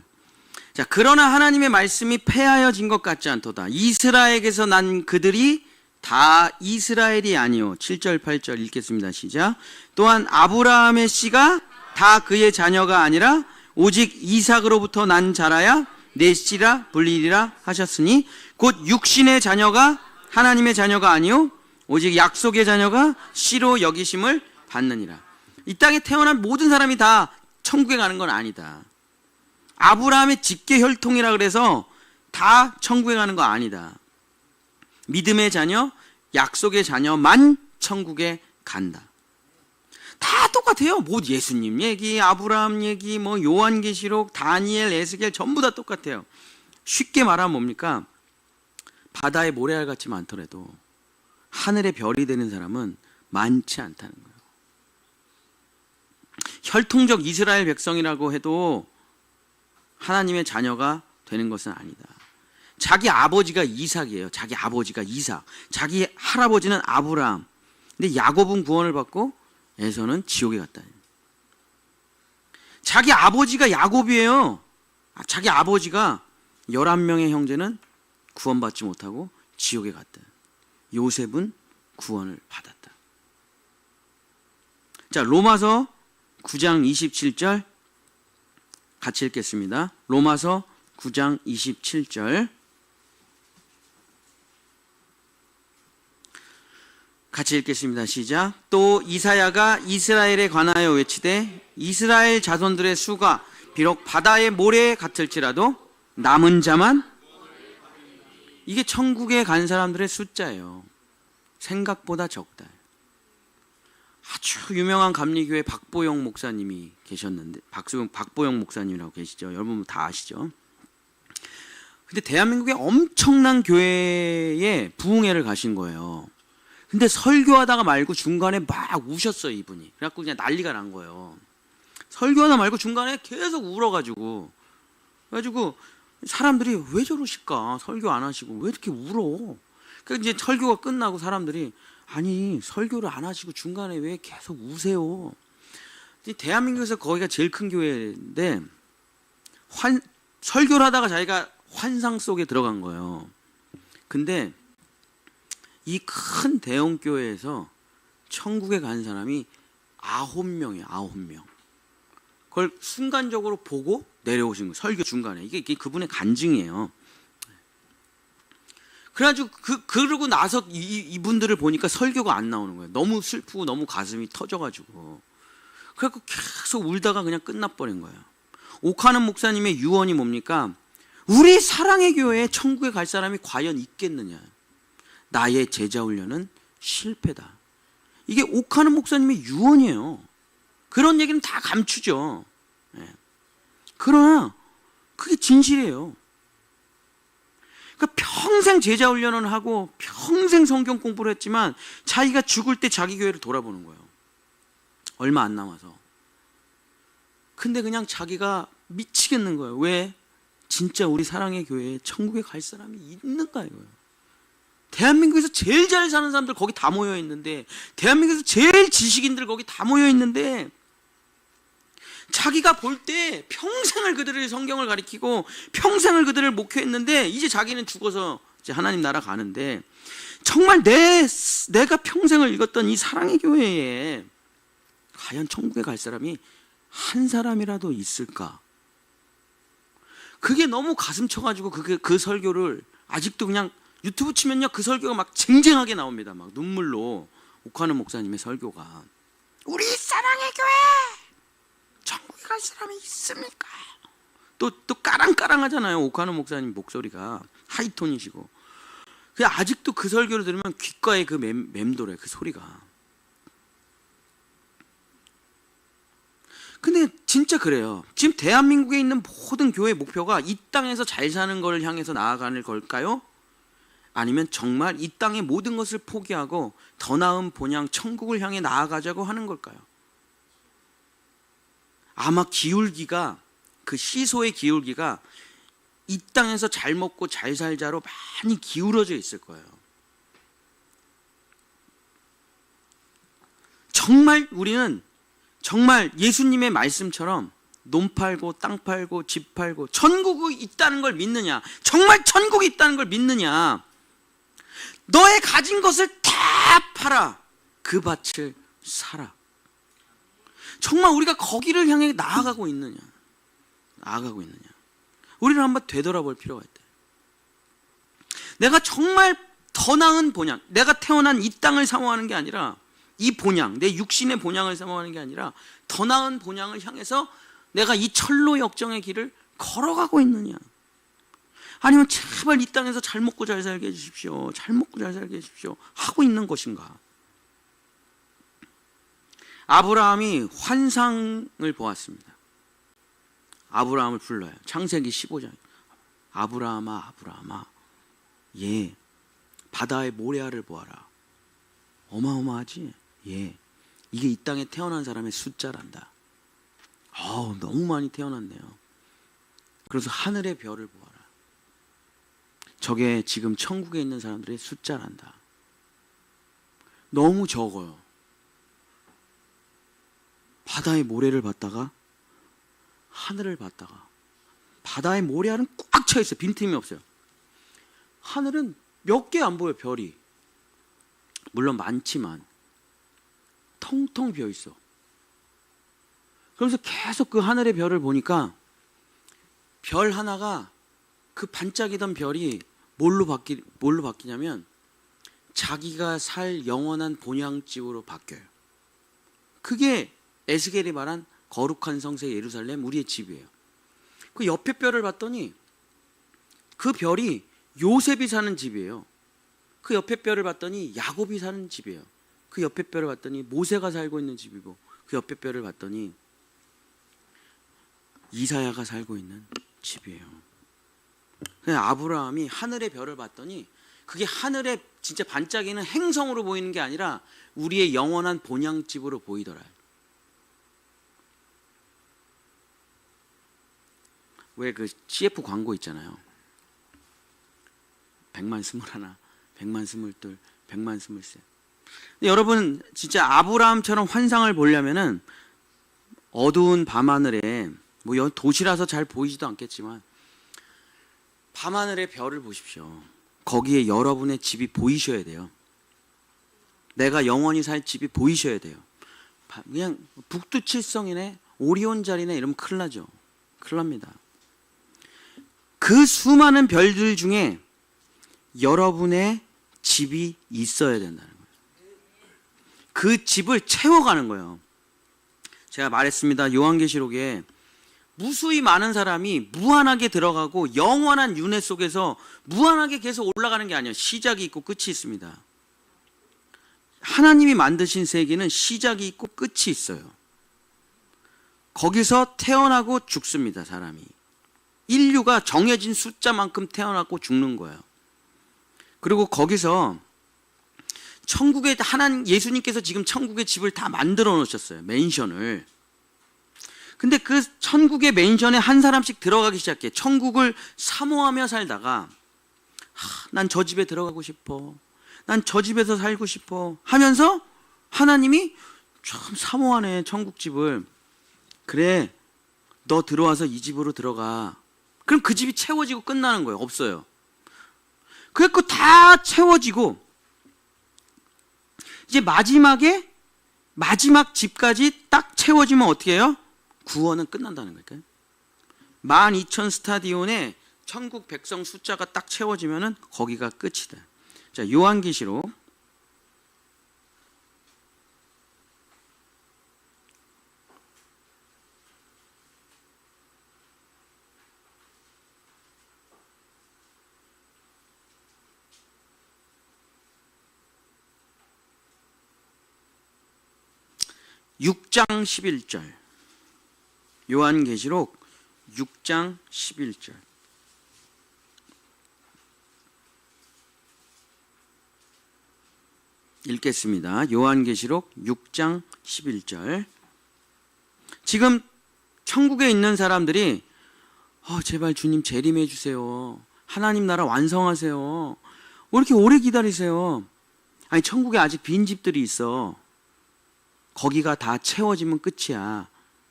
Speaker 1: 자, 그러나 하나님의 말씀이 패하여진 것 같지 않도다. 이스라엘에게서 난 그들이 다 이스라엘이 아니요. 7절 8절 읽겠습니다. 시작. 또한 아브라함의 씨가 다 그의 자녀가 아니라 오직 이삭으로부터 난 자라야 내 씨라 불리리라 하셨으니 곧 육신의 자녀가 하나님의 자녀가 아니요 오직 약속의 자녀가 씨로 여기심을 받느니라. 이 땅에 태어난 모든 사람이 다 천국에 가는 건 아니다. 아브라함의 직계 혈통이라 그래서 다 천국에 가는 거 아니다. 믿음의 자녀, 약속의 자녀만 천국에 간다. 다 똑같아요. 뭐 예수님 얘기, 아브라함 얘기, 뭐 요한계시록, 다니엘, 에스겔 전부 다 똑같아요. 쉽게 말하면 뭡니까? 바다의 모래알 같이 많더라도 하늘의 별이 되는 사람은 많지 않다는 거예요. 혈통적 이스라엘 백성이라고 해도 하나님의 자녀가 되는 것은 아니다. 자기 아버지가 이삭이에요. 자기 아버지가 이삭. 자기 할아버지는 아브라함. 근데 야곱은 구원을 받고 에서는 지옥에 갔다. 자기 아버지가 야곱이에요. 자기 아버지가 11명의 형제는 구원받지 못하고 지옥에 갔다. 요셉은 구원을 받았다. 자, 로마서 9장 27절 같이 읽겠습니다. 로마서 9장 27절 같이 읽겠습니다. 시작. 또 이사야가 이스라엘에 관하여 외치되 이스라엘 자손들의 수가 비록 바다의 모래 같을지라도 남은 자만, 이게 천국에 간 사람들의 숫자예요. 생각보다 적다. 아주 유명한 감리교회 박보영 목사님이 계셨는데, 박보영 목사님이라고 계시죠. 여러분 다 아시죠? 근데 대한민국의 엄청난 교회에 부흥회를 가신 거예요. 근데 설교하다가 말고 중간에 막 우셨어요, 이분이. 그래갖고 그냥 난리가 난 거예요. 설교하다 말고 중간에 계속 울어가지고. 그래가지고 사람들이 왜 저러실까? 설교 안 하시고 왜 이렇게 울어? 그러니까 이제 설교가 끝나고 사람들이 아니 설교를 안 하시고 중간에 왜 계속 우세요? 대한민국에서 거기가 제일 큰 교회인데 설교를 하다가 자기가 환상 속에 들어간 거예요. 근데 이 큰 대형 교회에서 천국에 간 사람이 9명이에요. 9명. 그걸 순간적으로 보고 내려오신 거예요. 설교 중간에. 이게 그분의 간증이에요. 그래가지고 그러고 나서 이분들을 보니까 설교가 안 나오는 거예요. 너무 슬프고 너무 가슴이 터져가지고. 그래갖고 계속 울다가 그냥 끝나버린 거예요. 오카는 목사님의 유언이 뭡니까? 우리 사랑의 교회에 천국에 갈 사람이 과연 있겠느냐. 나의 제자 훈련은 실패다. 이게 오카는 목사님의 유언이에요. 그런 얘기는 다 감추죠. 네. 그러나 그게 진실이에요. 그러니까 평생 제자 훈련을 하고 평생 성경 공부를 했지만 자기가 죽을 때 자기 교회를 돌아보는 거예요. 얼마 안 남아서. 근데 그냥 자기가 미치겠는 거예요. 왜? 진짜 우리 사랑의 교회에 천국에 갈 사람이 있는가 이거예요. 대한민국에서 제일 잘 사는 사람들 거기 다 모여 있는데, 대한민국에서 제일 지식인들 거기 다 모여 있는데, 자기가 볼 때 평생을 그들을 성경을 가리키고 평생을 그들을 목회했는데 이제 자기는 죽어서 이제 하나님 나라 가는데, 정말 내가 평생을 읽었던 이 사랑의 교회에 과연 천국에 갈 사람이 한 사람이라도 있을까? 그게 너무 가슴 쳐가지고 그 설교를 아직도 그냥 유튜브 치면요 그 설교가 막 쟁쟁하게 나옵니다. 막 눈물로. 오카는 목사님의 설교가 우리 사랑의 교회 천국에 갈 사람이 있습니까? 또 까랑까랑하잖아요. 오카는 목사님 목소리가 하이톤이시고. 아직도 그 설교를 들으면 귓가에 그 맴돌아요. 그 소리가. 근데 진짜 그래요. 지금 대한민국에 있는 모든 교회 목표가 이 땅에서 잘 사는 걸 향해서 나아가는 걸까요? 아니면 정말 이 땅의 모든 것을 포기하고 더 나은 본향 천국을 향해 나아가자고 하는 걸까요? 아마 기울기가, 그 시소의 기울기가 이 땅에서 잘 먹고 잘 살자로 많이 기울어져 있을 거예요. 정말 우리는 정말 예수님의 말씀처럼 논 팔고 땅 팔고 집 팔고 천국이 있다는 걸 믿느냐? 정말 천국이 있다는 걸 믿느냐? 너의 가진 것을 다 팔아 그 밭을 사라. 정말 우리가 거기를 향해 나아가고 있느냐? 나아가고 있느냐? 우리는 한번 되돌아볼 필요가 있다. 내가 정말 더 나은 본향, 내가 태어난 이 땅을 사모하는 게 아니라 이 본향, 내 육신의 본향을 사모하는 게 아니라 더 나은 본향을 향해서 내가 이 철로 역정의 길을 걸어가고 있느냐? 아니면 제발 이 땅에서 잘 먹고 잘 살게 해주십시오, 잘 먹고 잘 살게 해주십시오 하고 있는 것인가? 아브라함이 환상을 보았습니다. 아브라함을 불러요. 창세기 15장. 아브라함아, 아브라함아, 예, 바다의 모래알을 보아라. 어마어마하지? 예, 이게 이 땅에 태어난 사람의 숫자란다. 너무 많이 태어났네요. 그래서 하늘의 별을 보아라. 저게 지금 천국에 있는 사람들의 숫자란다. 너무 적어요. 바다의 모래를 봤다가 하늘을 봤다가 바다의 모래알은 꽉 차 있어요. 빈틈이 없어요. 하늘은 몇 개 안 보여. 별이 물론 많지만 텅텅 비어 있어. 그러면서 계속 그 하늘의 별을 보니까 별 하나가, 그 반짝이던 별이 뭘로 바뀌냐면 자기가 살 영원한 본향집으로 바뀌어요. 그게 에스겔이 말한 거룩한 성세 예루살렘, 우리의 집이에요. 그 옆에 별을 봤더니 그 별이 요셉이 사는 집이에요. 그 옆에 별을 봤더니 야곱이 사는 집이에요. 그 옆에 별을 봤더니 모세가 살고 있는 집이고, 그 옆에 별을 봤더니 이사야가 살고 있는 집이에요. 그냥 아브라함이 하늘의 별을 봤더니 그게 하늘에 진짜 반짝이는 행성으로 보이는 게 아니라 우리의 영원한 본향집으로 보이더라. 왜 그 CF 광고 있잖아요. 100만 21, 100만 22, 100만 23. 여러분 진짜 아브라함처럼 환상을 보려면은 어두운 밤하늘에, 뭐 도시라서 잘 보이지도 않겠지만 밤하늘의 별을 보십시오. 거기에 여러분의 집이 보이셔야 돼요. 내가 영원히 살 집이 보이셔야 돼요. 그냥 북두칠성이네, 오리온 자리네 이러면 큰일 나죠. 큰일 납니다. 그 수많은 별들 중에 여러분의 집이 있어야 된다는 거예요. 그 집을 채워가는 거예요. 제가 말했습니다. 요한계시록에 무수히 많은 사람이 무한하게 들어가고 영원한 윤회 속에서 무한하게 계속 올라가는 게 아니에요. 시작이 있고 끝이 있습니다. 하나님이 만드신 세계는 시작이 있고 끝이 있어요. 거기서 태어나고 죽습니다. 사람이. 인류가 정해진 숫자만큼 태어나고 죽는 거예요. 그리고 거기서 천국에 예수님께서 지금 천국의 집을 다 만들어 놓으셨어요. 맨션을. 근데 그 천국의 맨션에 한 사람씩 들어가기 시작해. 천국을 사모하며 살다가 난 저 집에 들어가고 싶어. 난 저 집에서 살고 싶어 하면서 하나님이 참 사모하네, 천국집을. 그래, 너 들어와서 이 집으로 들어가. 그럼 그 집이 채워지고 끝나는 거예요. 없어요. 그래서 다 채워지고 이제 마지막 집까지 딱 채워지면 어떻게 해요? 구원은 끝난다는 거니까요. 12,000 스타디온에 천국 백성 숫자가 딱 채워지면은 거기가 끝이다. 자, 요한계시록 6장 11절. 요한계시록 6장 11절. 읽겠습니다. 요한계시록 6장 11절. 지금 천국에 있는 사람들이 제발 주님 재림해 주세요. 하나님 나라 완성하세요. 왜 이렇게 오래 기다리세요? 아니, 천국에 아직 빈 집들이 있어. 거기가 다 채워지면 끝이야.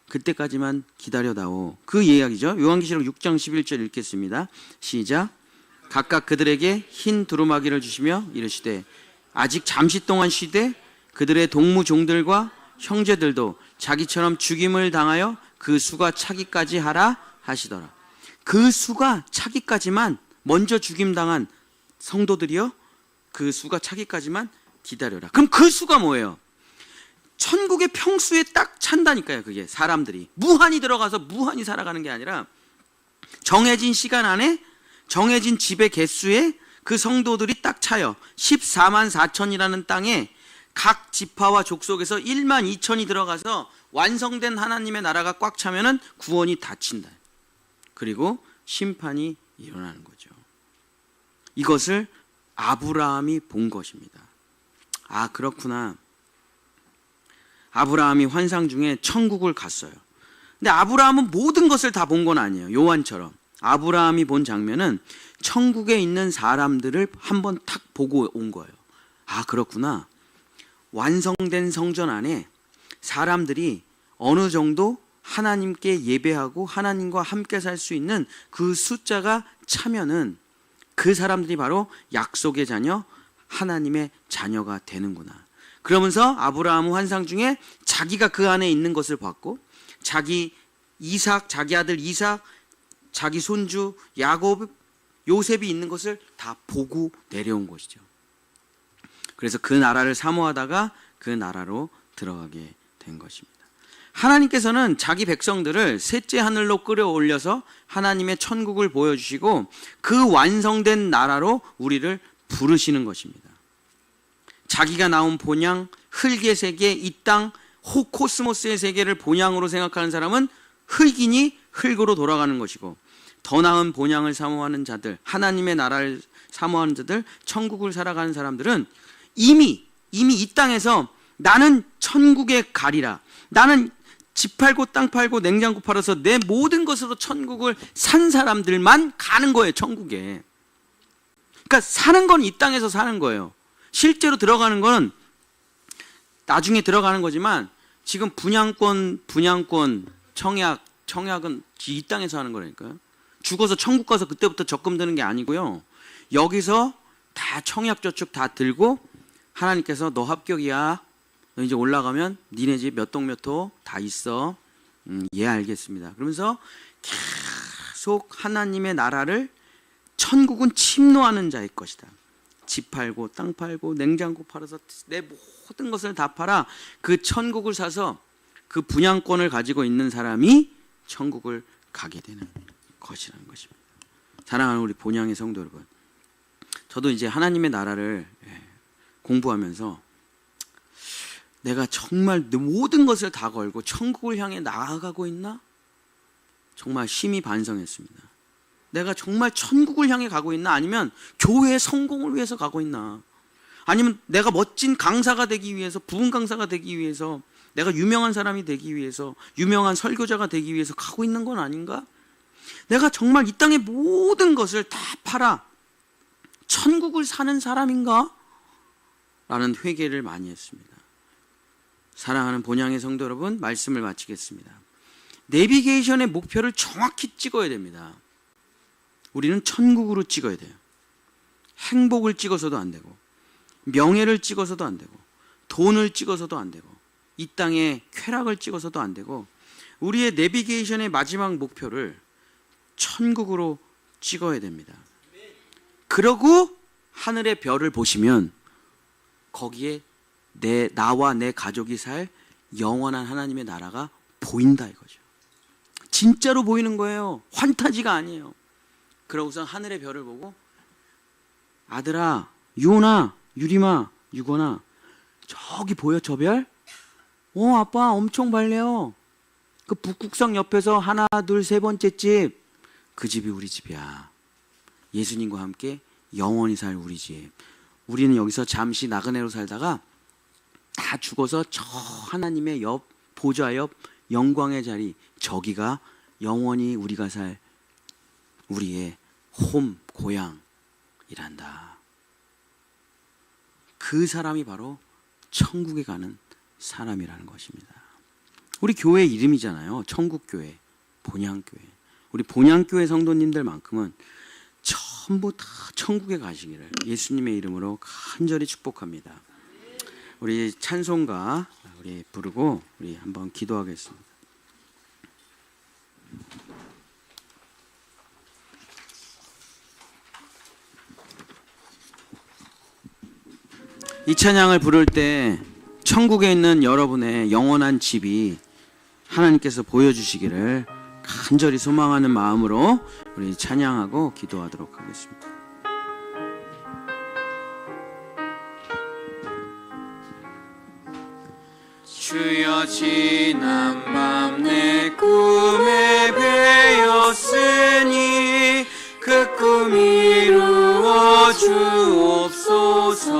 Speaker 1: 그때까지만 기다려다오. 그 이야기죠. 요한계시록 6장 11절 읽겠습니다. 시작. 각각 그들에게 흰 두루마기를 주시며 이르시되 아직 잠시 동안 쉬되 그들의 동무종들과 형제들도 자기처럼 죽임을 당하여 그 수가 차기까지 하라 하시더라. 그 수가 차기까지만, 먼저 죽임당한 성도들이요, 그 수가 차기까지만 기다려라. 그럼 그 수가 뭐예요? 천국의 평수에 딱 찬다니까요. 그게 사람들이 무한히 들어가서 무한히 살아가는 게 아니라 정해진 시간 안에 정해진 집의 개수에 그 성도들이 딱 차요. 14만 4천이라는 땅에 각 지파와 족속에서 1만 2천이 들어가서 완성된 하나님의 나라가 꽉 차면은 구원이 닫힌다. 그리고 심판이 일어나는 거죠. 이것을 아브라함이 본 것입니다. 아, 그렇구나. 아브라함이 환상 중에 천국을 갔어요. 근데 아브라함은 모든 것을 다 본 건 아니에요. 요한처럼. 아브라함이 본 장면은 천국에 있는 사람들을 한번 탁 보고 온 거예요. 아, 그렇구나. 완성된 성전 안에 사람들이 어느 정도 하나님께 예배하고 하나님과 함께 살 수 있는 그 숫자가 차면은 그 사람들이 바로 약속의 자녀, 하나님의 자녀가 되는구나. 그러면서 아브라함은 환상 중에 자기가 그 안에 있는 것을 봤고, 자기 아들 이삭, 자기 손주 야곱, 요셉이 있는 것을 다 보고 내려온 것이죠. 그래서 그 나라를 사모하다가 그 나라로 들어가게 된 것입니다. 하나님께서는 자기 백성들을 셋째 하늘로 끌어올려서 하나님의 천국을 보여주시고 그 완성된 나라로 우리를 부르시는 것입니다. 자기가 나온 본향, 흙의 세계, 이 땅, 코스모스의 세계를 본향으로 생각하는 사람은 흙이니 흙으로 돌아가는 것이고, 더 나은 본향을 사모하는 자들, 하나님의 나라를 사모하는 자들, 천국을 살아가는 사람들은 이미 이 땅에서 나는 천국에 가리라, 나는 집 팔고 땅 팔고 냉장고 팔아서 내 모든 것으로 천국을 산 사람들만 가는 거예요. 천국에. 그러니까 사는 건 이 땅에서 사는 거예요. 실제로 들어가는 거는 나중에 들어가는 거지만 지금 분양권, 청약은 이 땅에서 하는 거라니까요. 죽어서 천국 가서 그때부터 적금 드는 게 아니고요. 여기서 다 청약저축 다 들고 하나님께서 너 합격이야. 너 이제 올라가면 니네 집 몇 동 몇 호 다 있어. 예, 알겠습니다. 그러면서 계속 하나님의 나라를, 천국은 침노하는 자의 것이다. 집 팔고 땅 팔고 냉장고 팔아서 내 모든 것을 다 팔아 그 천국을 사서 그 분양권을 가지고 있는 사람이 천국을 가게 되는 것이라는 것입니다. 사랑하는 우리 본향의 성도 여러분, 저도 이제 하나님의 나라를 공부하면서 내가 정말 모든 것을 다 걸고 천국을 향해 나아가고 있나? 정말 심히 반성했습니다. 내가 정말 천국을 향해 가고 있나? 아니면 교회의 성공을 위해서 가고 있나? 아니면 내가 멋진 강사가 되기 위해서, 부흥 강사가 되기 위해서, 내가 유명한 사람이 되기 위해서, 유명한 설교자가 되기 위해서 가고 있는 건 아닌가? 내가 정말 이 땅의 모든 것을 다 팔아 천국을 사는 사람인가? 라는 회개를 많이 했습니다. 사랑하는 본향의 성도 여러분, 말씀을 마치겠습니다. 내비게이션의 목표를 정확히 찍어야 됩니다. 우리는 천국으로 찍어야 돼요. 행복을 찍어서도 안 되고, 명예를 찍어서도 안 되고, 돈을 찍어서도 안 되고, 이 땅의 쾌락을 찍어서도 안 되고, 우리의 내비게이션의 마지막 목표를 천국으로 찍어야 됩니다. 그러고 하늘의 별을 보시면 거기에 나와 내 가족이 살 영원한 하나님의 나라가 보인다 이거죠. 진짜로 보이는 거예요. 환타지가 아니에요. 그러고서 하늘의 별을 보고, 아들아, 유온아, 유림아, 유건아, 저기 보여 저 별? 아빠 엄청 밝네요. 그 북극성 옆에서 하나 둘 세 번째 집, 그 집이 우리 집이야. 예수님과 함께 영원히 살 우리 집. 우리는 여기서 잠시 나그네로 살다가 다 죽어서 저 하나님의 옆, 보좌 옆 영광의 자리, 저기가 영원히 우리가 살 우리의 홈, 고향이란다. 그 사람이 바로 천국에 가는 사람이라는 것입니다. 우리 교회 이름이잖아요. 천국교회, 본향교회. 우리 본향교회 성도님들만큼은 전부 다 천국에 가시기를 예수님의 이름으로 간절히 축복합니다. 우리 찬송가 우리 부르고 우리 한번 기도하겠습니다. 이 찬양을 부를 때 천국에 있는 여러분의 영원한 집이 하나님께서 보여주시기를 간절히 소망하는 마음으로 우리 찬양하고 기도하도록 하겠습니다. 주여, 지난 밤 내 꿈에 배었으니 그 꿈 이루어 주옵소서.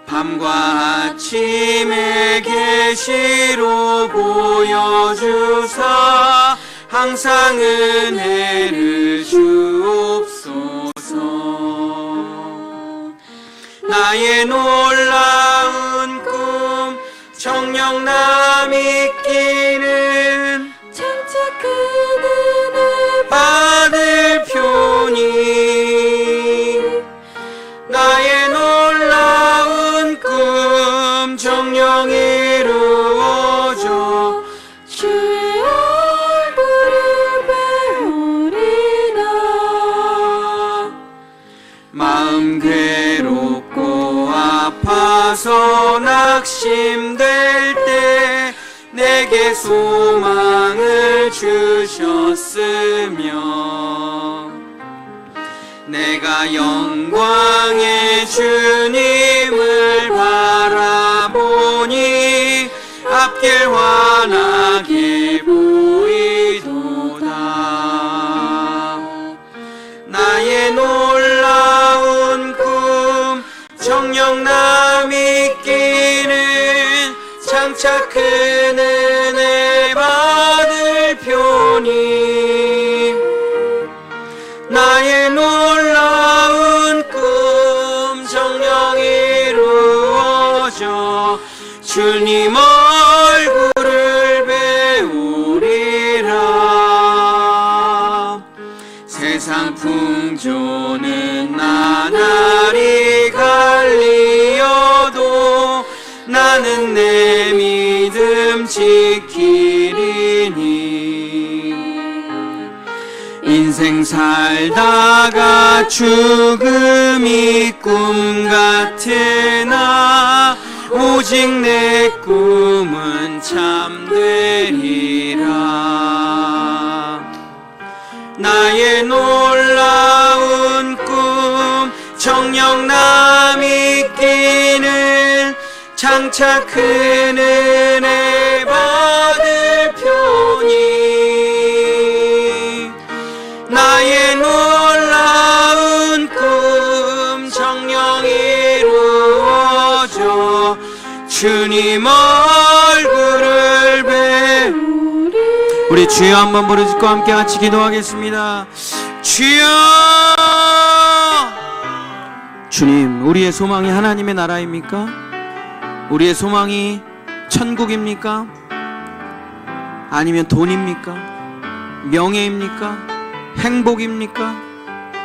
Speaker 1: 밤과 아침에 계시로 보여주사 항상 은혜를 주옵소서. 나의 놀라운 꿈 정녕 남있기는
Speaker 2: 장차 그 은혜
Speaker 1: 받을 표니. 나의 놀라운 꿈 정녕 이루어져
Speaker 2: 주의 얼굴을 배우리라.
Speaker 1: 마음 괴롭고 아파서 낙심될 때 내게 소망을 주셨으며 내가 영광의 주님을 바라보니 앞길 환하게 보이도다. 나의 놀라운 꿈 정녕 남있기는 장차 큰 은혜 받을 표니. 나의 놀라운 꿈 정녕 이루어져 주님 얼굴을 배우리라. 세상 풍조는 나날이 가 살다가 죽음이 꿈 같으나 오직 내 꿈은 참되리라. 나의 놀라운 꿈 정녕 남이 끼는 장차 큰 은혜 받을 표니 나의 놀라운 꿈 정녕 이루어져 주님 얼굴을 배우리. 우리 주여 한번 부르짖고 함께 같이 기도하겠습니다. 주여. 주님, 우리의 소망이 하나님의 나라입니까? 우리의 소망이 천국입니까? 아니면 돈입니까? 명예입니까? 행복입니까?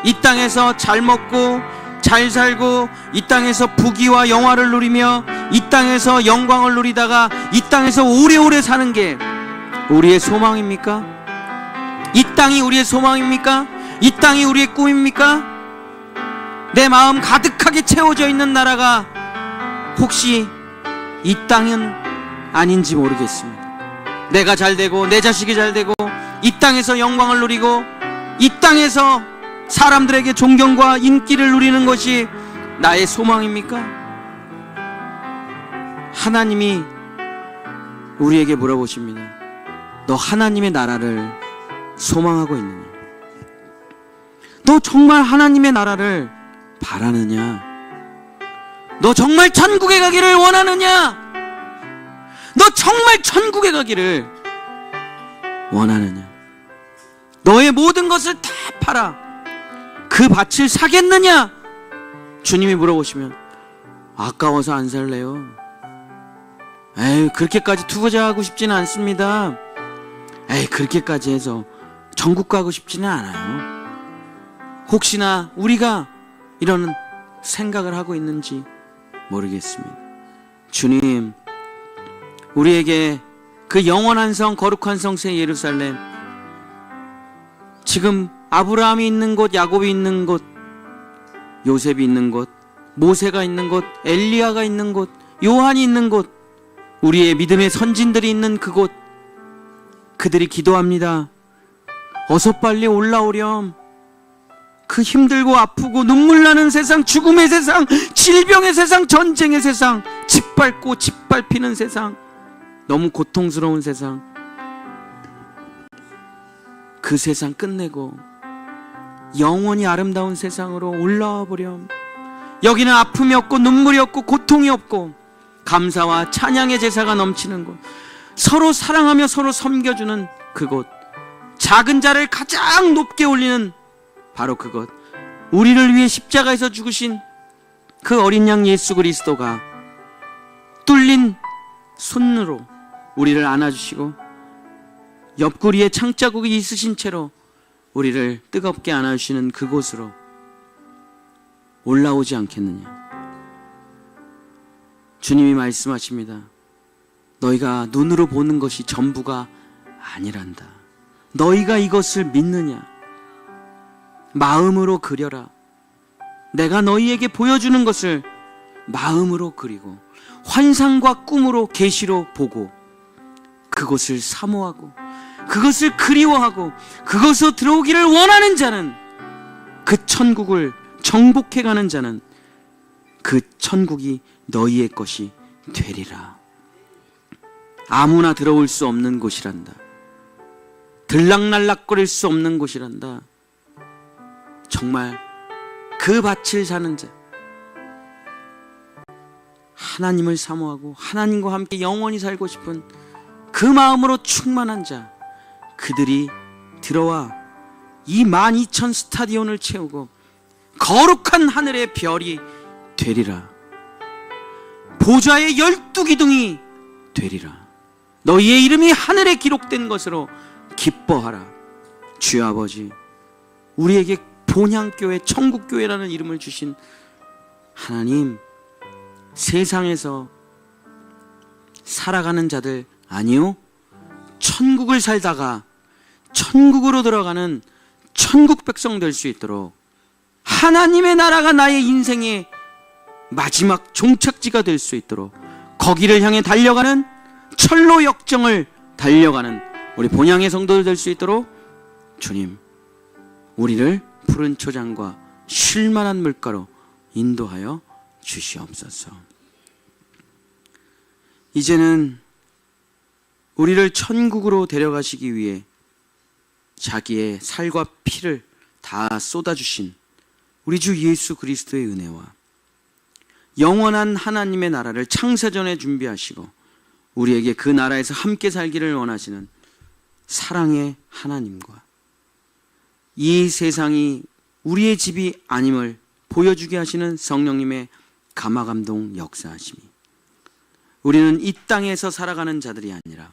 Speaker 1: 이 땅에서 잘 먹고 잘 살고 이 땅에서 부귀와 영화를 누리며 이 땅에서 영광을 누리다가 이 땅에서 오래오래 사는 게 우리의 소망입니까? 이 땅이 우리의 소망입니까? 이 땅이 우리의 꿈입니까? 내 마음 가득하게 채워져 있는 나라가 혹시 이 땅은 아닌지 모르겠습니다. 내가 잘 되고 내 자식이 잘 되고 이 땅에서 영광을 누리고 이 땅에서 사람들에게 존경과 인기를 누리는 것이 나의 소망입니까? 하나님이 우리에게 물어보십니다. 너 하나님의 나라를 소망하고 있느냐? 너 정말 하나님의 나라를 바라느냐? 너 정말 천국에 가기를 원하느냐? 너 정말 천국에 가기를 원하느냐? 너의 모든 것을 다 팔아 그 밭을 사겠느냐? 주님이 물어보시면 아까워서 안 살래요. 에이, 그렇게까지 투자하고 싶지는 않습니다. 에이, 그렇게까지 해서 천국 가고 싶지는 않아요. 혹시나 우리가 이런 생각을 하고 있는지 모르겠습니다. 주님, 우리에게 그 영원한 성, 거룩한 성 새 예루살렘, 지금 아브라함이 있는 곳, 야곱이 있는 곳, 요셉이 있는 곳, 모세가 있는 곳, 엘리야가 있는 곳, 요한이 있는 곳, 우리의 믿음의 선진들이 있는 그곳, 그들이 기도합니다. 어서 빨리 올라오렴. 그 힘들고 아프고 눈물 나는 세상, 죽음의 세상, 질병의 세상, 전쟁의 세상, 짓밟고 짓밟히는 세상, 너무 고통스러운 세상, 그 세상 끝내고 영원히 아름다운 세상으로 올라와 보렴. 여기는 아픔이 없고 눈물이 없고 고통이 없고 감사와 찬양의 제사가 넘치는 곳, 서로 사랑하며 서로 섬겨주는 그곳, 작은 자를 가장 높게 올리는 바로 그것, 우리를 위해 십자가에서 죽으신 그 어린 양 예수 그리스도가 뚫린 손으로 우리를 안아주시고 옆구리에 창자국이 있으신 채로 우리를 뜨겁게 안아주시는 그곳으로 올라오지 않겠느냐? 주님이 말씀하십니다. 너희가 눈으로 보는 것이 전부가 아니란다. 너희가 이것을 믿느냐? 마음으로 그려라. 내가 너희에게 보여주는 것을 마음으로 그리고 환상과 꿈으로 계시로 보고 그것을 사모하고 그것을 그리워하고 그것으로 들어오기를 원하는 자는, 그 천국을 정복해가는 자는 그 천국이 너희의 것이 되리라. 아무나 들어올 수 없는 곳이란다. 들락날락거릴 수 없는 곳이란다. 정말 그 밭을 사는 자, 하나님을 사모하고 하나님과 함께 영원히 살고 싶은 그 마음으로 충만한 자, 그들이 들어와 이 12,000 스타디온을 채우고 거룩한 하늘의 별이 되리라. 보좌의 12기둥이 되리라. 너희의 이름이 하늘에 기록된 것으로 기뻐하라. 주여 아버지, 우리에게 본향교회, 천국교회라는 이름을 주신 하나님, 세상에서 살아가는 자들, 아니요, 천국을 살다가 천국으로 들어가는 천국 백성 될 수 있도록 하나님의 나라가 나의 인생의 마지막 종착지가 될 수 있도록 거기를 향해 달려가는 철로 역정을 달려가는 우리 본향의 성도들 될 수 있도록 주님 우리를 푸른 초장과 쉴만한 물가로 인도하여 주시옵소서. 이제는 우리를 천국으로 데려가시기 위해 자기의 살과 피를 다 쏟아주신 우리 주 예수 그리스도의 은혜와 영원한 하나님의 나라를 창세전에 준비하시고 우리에게 그 나라에서 함께 살기를 원하시는 사랑의 하나님과 이 세상이 우리의 집이 아님을 보여주게 하시는 성령님의 감화감동 역사하심이 우리는 이 땅에서 살아가는 자들이 아니라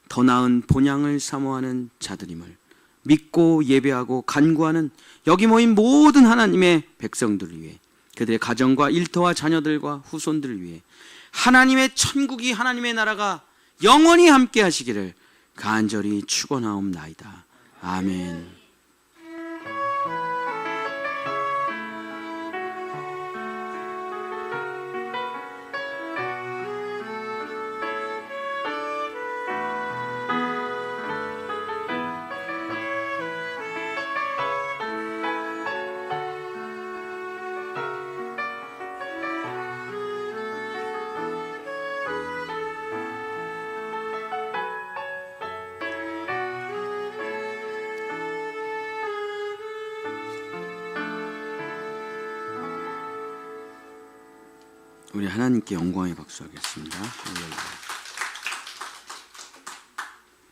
Speaker 1: 더 나은 본향을 사모하는 자들임을 믿고 예배하고 간구하는 여기 모인 모든 하나님의 백성들을 위해 그들의 가정과 일터와 자녀들과 후손들을 위해 하나님의 천국이 하나님의 나라가 영원히 함께 하시기를 간절히 축원하옵나이다. 아멘. 우리 하나님께 영광의 박수하겠습니다. 할렐루야.